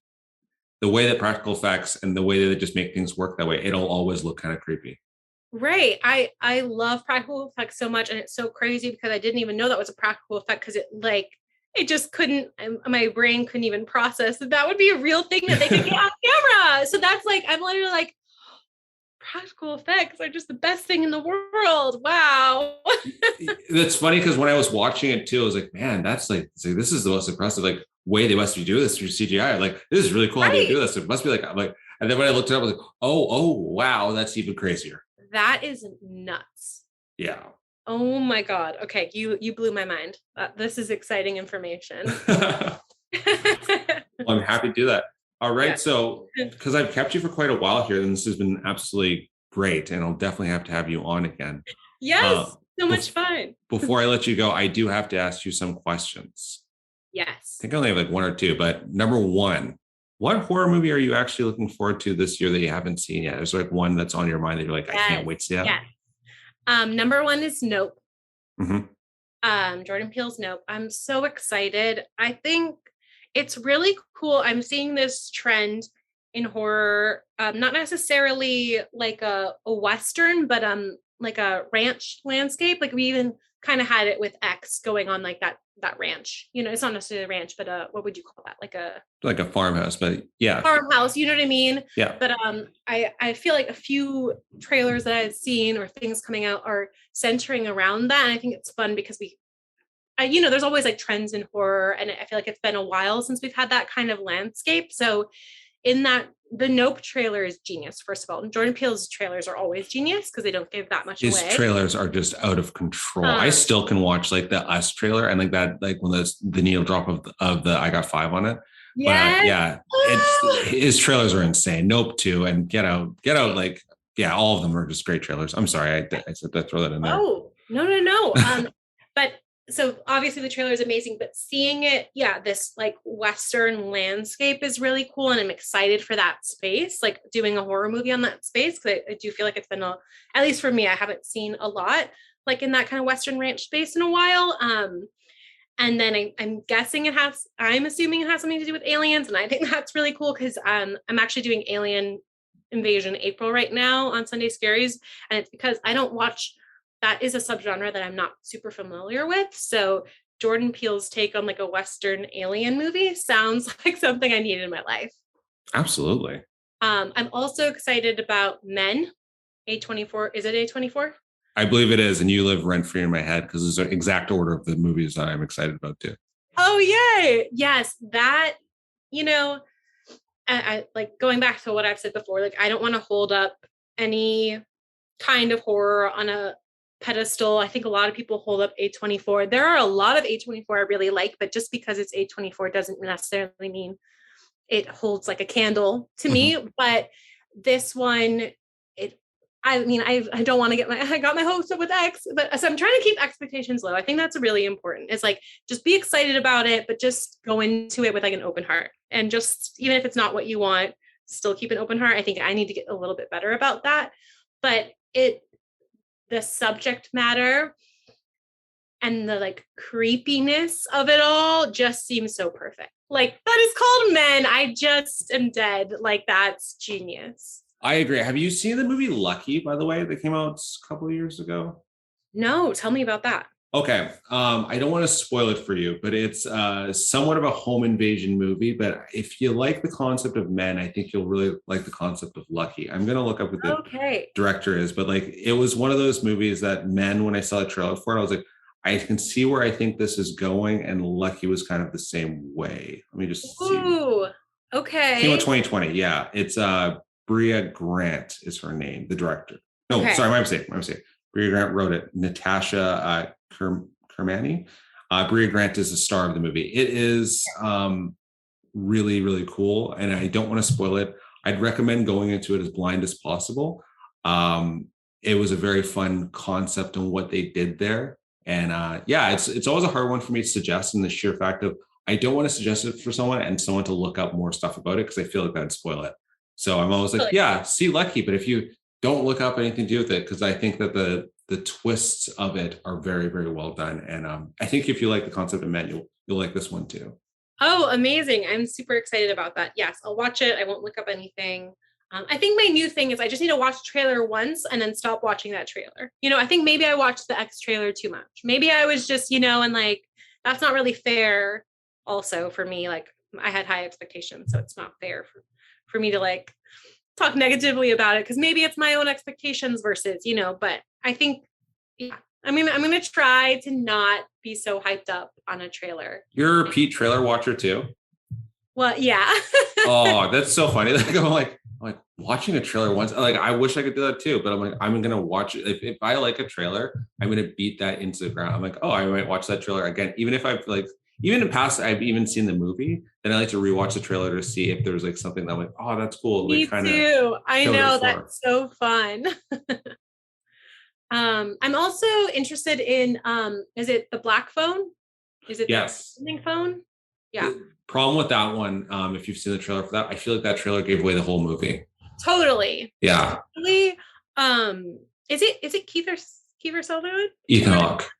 the way that practical effects and the way that they just make things work that way, it'll always look kind of creepy. Right. I love practical effects so much, and it's so crazy because I didn't even know that was a practical effect because it just couldn't, my brain couldn't even process that would be a real thing that they could get on camera. So that's like, I'm literally like, practical effects are just the best thing in the world. Wow. That's funny because when I was watching it too, I was like, man, that's like, this is the most impressive like way they must be doing this through CGI. Like, this is really cool how they do this. It must be like, I'm like, and then when I looked it up, I was like, oh, wow, that's even crazier. That is nuts. Yeah. Oh my God. Okay. You blew my mind. This is exciting information. Well, I'm happy to do that. All right. Yeah. So, because I've kept you for quite a while here, and this has been absolutely great, and I'll definitely have to have you on again. Yes. So much fun. Before I let you go, I do have to ask you some questions. Yes. I think I only have like one or two, but number one, what horror movie are you actually looking forward to this year that you haven't seen yet? Is there like one that's on your mind that you're like, I can't wait to see that? Yeah. Number one is Nope. Mm-hmm. Jordan Peele's Nope. I'm so excited. I think it's really cool. I'm seeing this trend in horror, not necessarily like a Western, but like a ranch landscape. Like we even kind of had it with X going on like that ranch. You know, it's not necessarily a ranch, but what would you call that? Like a farmhouse, but yeah. Farmhouse, you know what I mean? Yeah. But I feel like a few trailers that I've seen or things coming out are centering around that. And I think it's fun because there's always like trends in horror, and I feel like it's been a while since we've had that kind of landscape. So in that, the Nope trailer is genius, first of all. And Jordan Peele's trailers are always genius because they don't give that much away. His trailers are just out of control. I still can watch like the Us trailer and like that, like when the needle drop of the I Got Five on it. Yes. But his trailers are insane. Nope too, and Get Out, like, yeah, all of them are just great trailers. I'm sorry, I said to throw that in there. Oh, no. But so obviously the trailer is amazing, but seeing it, this like Western landscape is really cool. And I'm excited for that space, like doing a horror movie on that space. Cause I do feel like it's been at least for me, I haven't seen a lot like in that kind of Western ranch space in a while. And then I'm guessing I'm assuming it has something to do with aliens. And I think that's really cool because I'm actually doing Alien Invasion April right now on Sunday Scaries. And it's because I don't watch, that is a subgenre that I'm not super familiar with. So Jordan Peele's take on like a Western alien movie sounds like something I need in my life. Absolutely. I'm also excited about Men, A24. Is it A24? I believe it is. And you live rent free in my head because it's an exact order of the movies that I'm excited about too. Oh, yay. Yes. That, I like going back to what I've said before, like, I don't want to hold up any kind of horror on a pedestal. I think a lot of people hold up A24. There are a lot of A24 I really like, but just because it's A24 doesn't necessarily mean it holds like a candle to me. But this one, I don't want to I got my hopes up with X, but so I'm trying to keep expectations low. I think that's really important. It's like, just be excited about it, but just go into it with like an open heart, and just, even if it's not what you want, still keep an open heart. I think I need to get a little bit better about that, but the subject matter and the like creepiness of it all just seems so perfect. Like, that is called Men. I just am dead. Like, that's genius. I agree. Have you seen the movie Lucky, by the way, that came out a couple of years ago? No, tell me about that. Okay. I don't want to spoil it for you, but it's somewhat of a home invasion movie. But if you like the concept of Men, I think you'll really like the concept of Lucky. I'm going to look up what the director is, but like, it was one of those movies that Men, when I saw the trailer for it, I was like, I can see where I think this is going. And Lucky was kind of the same way. Let me just see. Ooh, okay. Came out 2020. Yeah. It's Bria Grant is her name, the director. No, sorry, my mistake. Bria Grant wrote it. Natasha Kermani. Bria Grant is the star of the movie. It is really, really cool, and I don't want to spoil it. I'd recommend going into it as blind as possible. It was a very fun concept on what they did there, and it's always a hard one for me to suggest, in the sheer fact of I don't want to suggest it for someone and someone to look up more stuff about it because I feel like that'd spoil it. So I'm always like, see Lucky, but if you don't look up anything to do with it, because I think that the twists of it are very, very well done. And I think if you like the concept of Men, you'll like this one too. Oh, amazing. I'm super excited about that. Yes, I'll watch it. I won't look up anything. I think my new thing is I just need to watch the trailer once and then stop watching that trailer. I think maybe I watched the X trailer too much. Maybe I was just, and like, that's not really fair also for me. Like, I had high expectations, so it's not fair for me to like talk negatively about it because maybe it's my own expectations versus, but I think, yeah, I'm gonna try to not be so hyped up on a trailer. You're a repeat trailer watcher too? Well, yeah. Oh, that's so funny. Like I'm like watching a trailer once. Like I wish I could do that too, but I'm like I'm gonna watch it. If I like a trailer, I'm gonna beat that into the ground. I'm like, oh, I might watch that trailer again, even if I've like even in past I've even seen the movie. Then I like to rewatch the trailer to see if there's like something that I'm like, oh, that's cool. Me like, too. I know, that's so fun. I'm also interested in is it the black phone? Is it yes the phone? Yeah. The problem with that one, if you've seen the trailer for that, I feel like that trailer gave away the whole movie. Totally. Yeah. Totally. Is it Kiefer Sutherland? Ethan Hawke.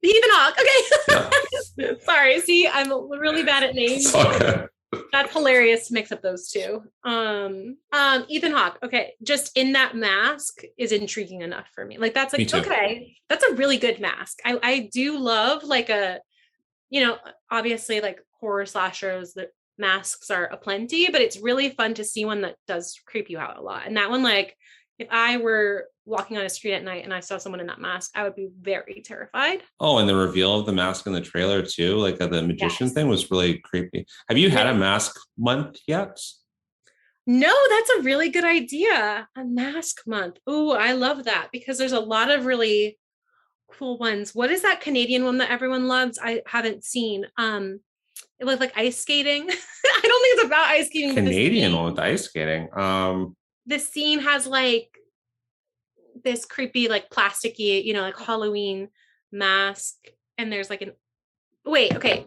Ethan Hawke. Okay. Yeah. Sorry. See, I'm really bad at names. Okay. That's hilarious to mix up those two. Ethan Hawke. Okay, just in that mask is intriguing enough for me. Like that's like okay, that's a really good mask. I do love like obviously like horror slashers. The masks are aplenty, but it's really fun to see one that does creep you out a lot. And that one, like, if I were walking on a street at night and I saw someone in that mask, I would be very terrified. Oh, and the reveal of the mask in the trailer too, like the magician thing was really creepy. Have you had a mask month yet? No, that's a really good idea. A mask month. Oh, I love that because there's a lot of really cool ones. What is that Canadian one that everyone loves? I haven't seen. It was like ice skating. I don't think it's about ice skating. Canadian one with ice skating. The scene has like this creepy, like plasticky, like Halloween mask, and there's like okay.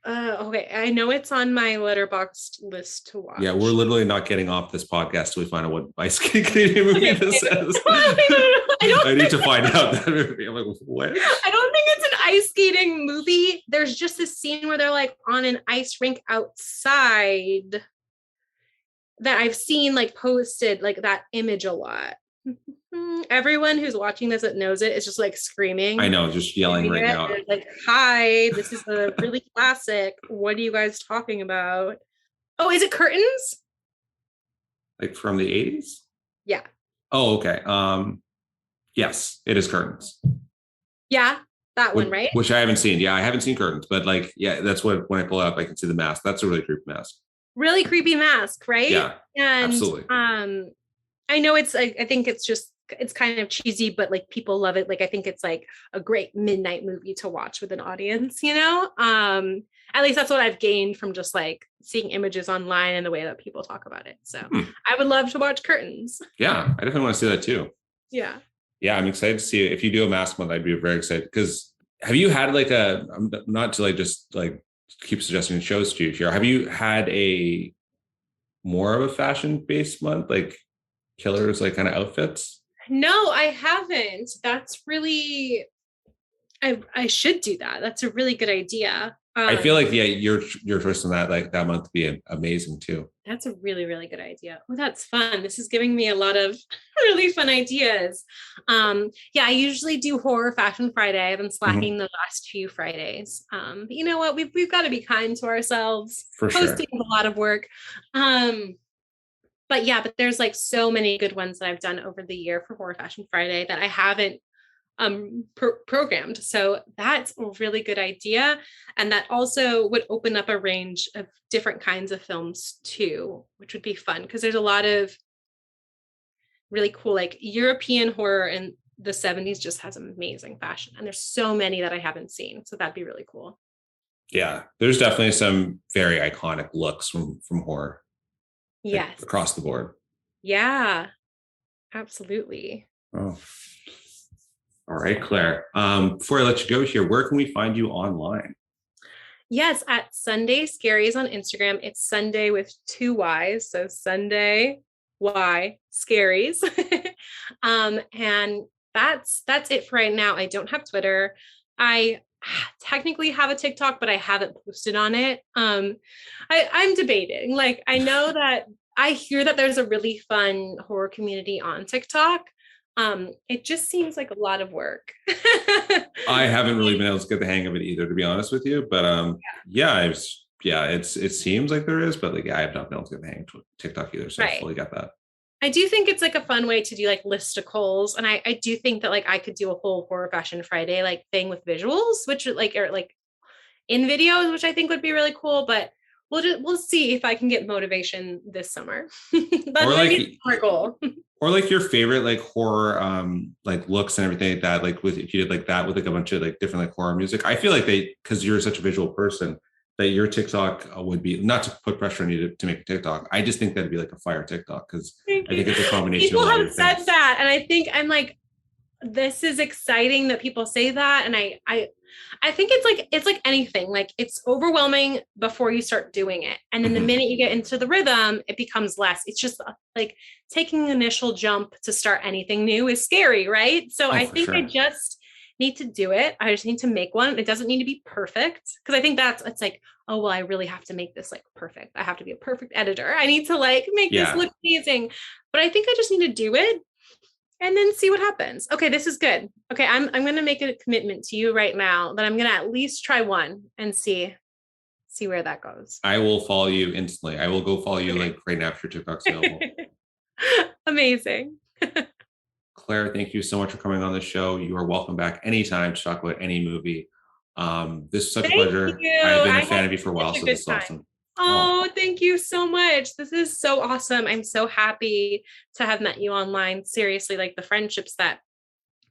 Okay, I know it's on my Letterboxd list to watch. Yeah, we're literally not getting off this podcast till we find out what ice skating Canadian movie this is. I need to find out that movie. I'm like, what? I don't think it's an ice skating movie. There's just this scene where they're like on an ice rink outside that I've seen like posted like that image a lot. Everyone who's watching this that knows it is just like screaming. I know, just yelling right now. Like, hi, this is a really classic. What are you guys talking about? Oh, is it Curtains? Like from the 80s? Yeah. Oh, okay. Yes, it is Curtains. Yeah, that one, right? Which I haven't seen. Yeah, I haven't seen Curtains, but like, yeah, that's what when I pull it up, I can see the mask. That's a really creepy mask. Really creepy mask, right? Yeah, and absolutely. I know it's like, I think it's kind of cheesy, but like people love it. Like I think it's like a great midnight movie to watch with an audience, at least that's what I've gained from just like seeing images online and the way that people talk about it. So I would love to watch Curtains. Yeah, I definitely want to see that too. Yeah. Yeah, I'm excited to see it. If you do a mask month, I'd be very excited. Because have you had like not to like just like keep suggesting shows to you here. Have you had a more of a fashion based month, like killers, like kind of outfits? No, I haven't. That's really, I should do that. That's a really good idea. I feel like, yeah, your choice on that, like that month would be amazing too. That's a really, really good idea. Oh, that's fun. This is giving me a lot of really fun ideas. Yeah, I usually do Horror Fashion Friday. I've been slacking the last few Fridays. But you know what? We've got to be kind to ourselves. For sure. Posting is a lot of work. But there's like so many good ones that I've done over the year for Horror Fashion Friday that I haven't programmed. So that's a really good idea. And that also would open up a range of different kinds of films too, which would be fun because there's a lot of really cool, like European horror in the 70s just has amazing fashion. And there's so many that I haven't seen. So that'd be really cool. Yeah, there's definitely some very iconic looks from horror. Yes. Like, across the board. Yeah, absolutely. Oh. All right, Claire. Before I let you go here, where can we find you online? Yes, at Sunday Scaries on Instagram. It's Sunday with 2 Y's. So Sunday Y Scaries. And that's it for right now. I don't have Twitter. I technically have a TikTok, but I haven't posted on it. I'm debating. Like, I know that I hear that there's a really fun horror community on TikTok. It just seems like a lot of work. I haven't really been able to get the hang of it either, to be honest with you. But it seems like there is, but like I have not been able to get the hang of TikTok either. So I fully get that. I do think it's like a fun way to do like listicles. And I do think that like I could do a whole horror fashion Friday like thing with visuals, which like are like in videos, which I think would be really cool. But we'll see if I can get motivation this summer. That's like our goal. Or like your favorite like horror like looks and everything like that. Like with if you did like that with like a bunch of like different like horror music. I feel like because you're such a visual person, that your TikTok would be, not to put pressure on you to make a TikTok. I just think that'd be like a fire TikTok because I think it's a combination. People have said that, and I think I'm like, this is exciting that people say that, and I think it's like anything. Like it's overwhelming before you start doing it, and then the minute you get into the rhythm, it becomes less. It's just like taking an initial jump to start anything new is scary, right? So I think I just need to do it. I just need to make one. It doesn't need to be perfect because I think it's like, oh, well, I really have to make this like perfect. I have to be a perfect editor. I need to like make this look amazing. But I think I just need to do it and then see what happens. Okay, this is good. Okay, I'm going to make a commitment to you right now that I'm going to at least try one and see where that goes. I will follow you instantly. I will go follow you like right now after TikTok's available. Amazing. Claire, thank you so much for coming on the show. You are welcome back anytime to talk about any movie. This is such a pleasure. I've been a fan of you for a while, so this is awesome. Oh, thank you so much. This is so awesome. I'm so happy to have met you online. Seriously, like the friendships that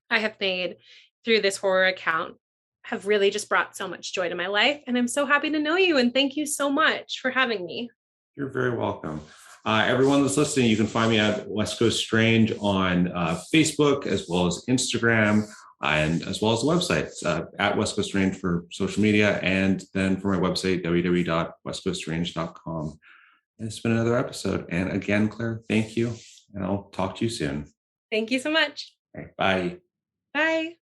I have made through this horror account have really just brought so much joy to my life. And I'm so happy to know you. And thank you so much for having me. You're very welcome. Everyone that's listening, you can find me at West Coast Strange on Facebook, as well as Instagram, and as well as the website at West Coast Strange for social media, and then for my website, www.westcoaststrange.com. And it's been another episode. And again, Claire, thank you. And I'll talk to you soon. Thank you so much. All right, bye. Bye.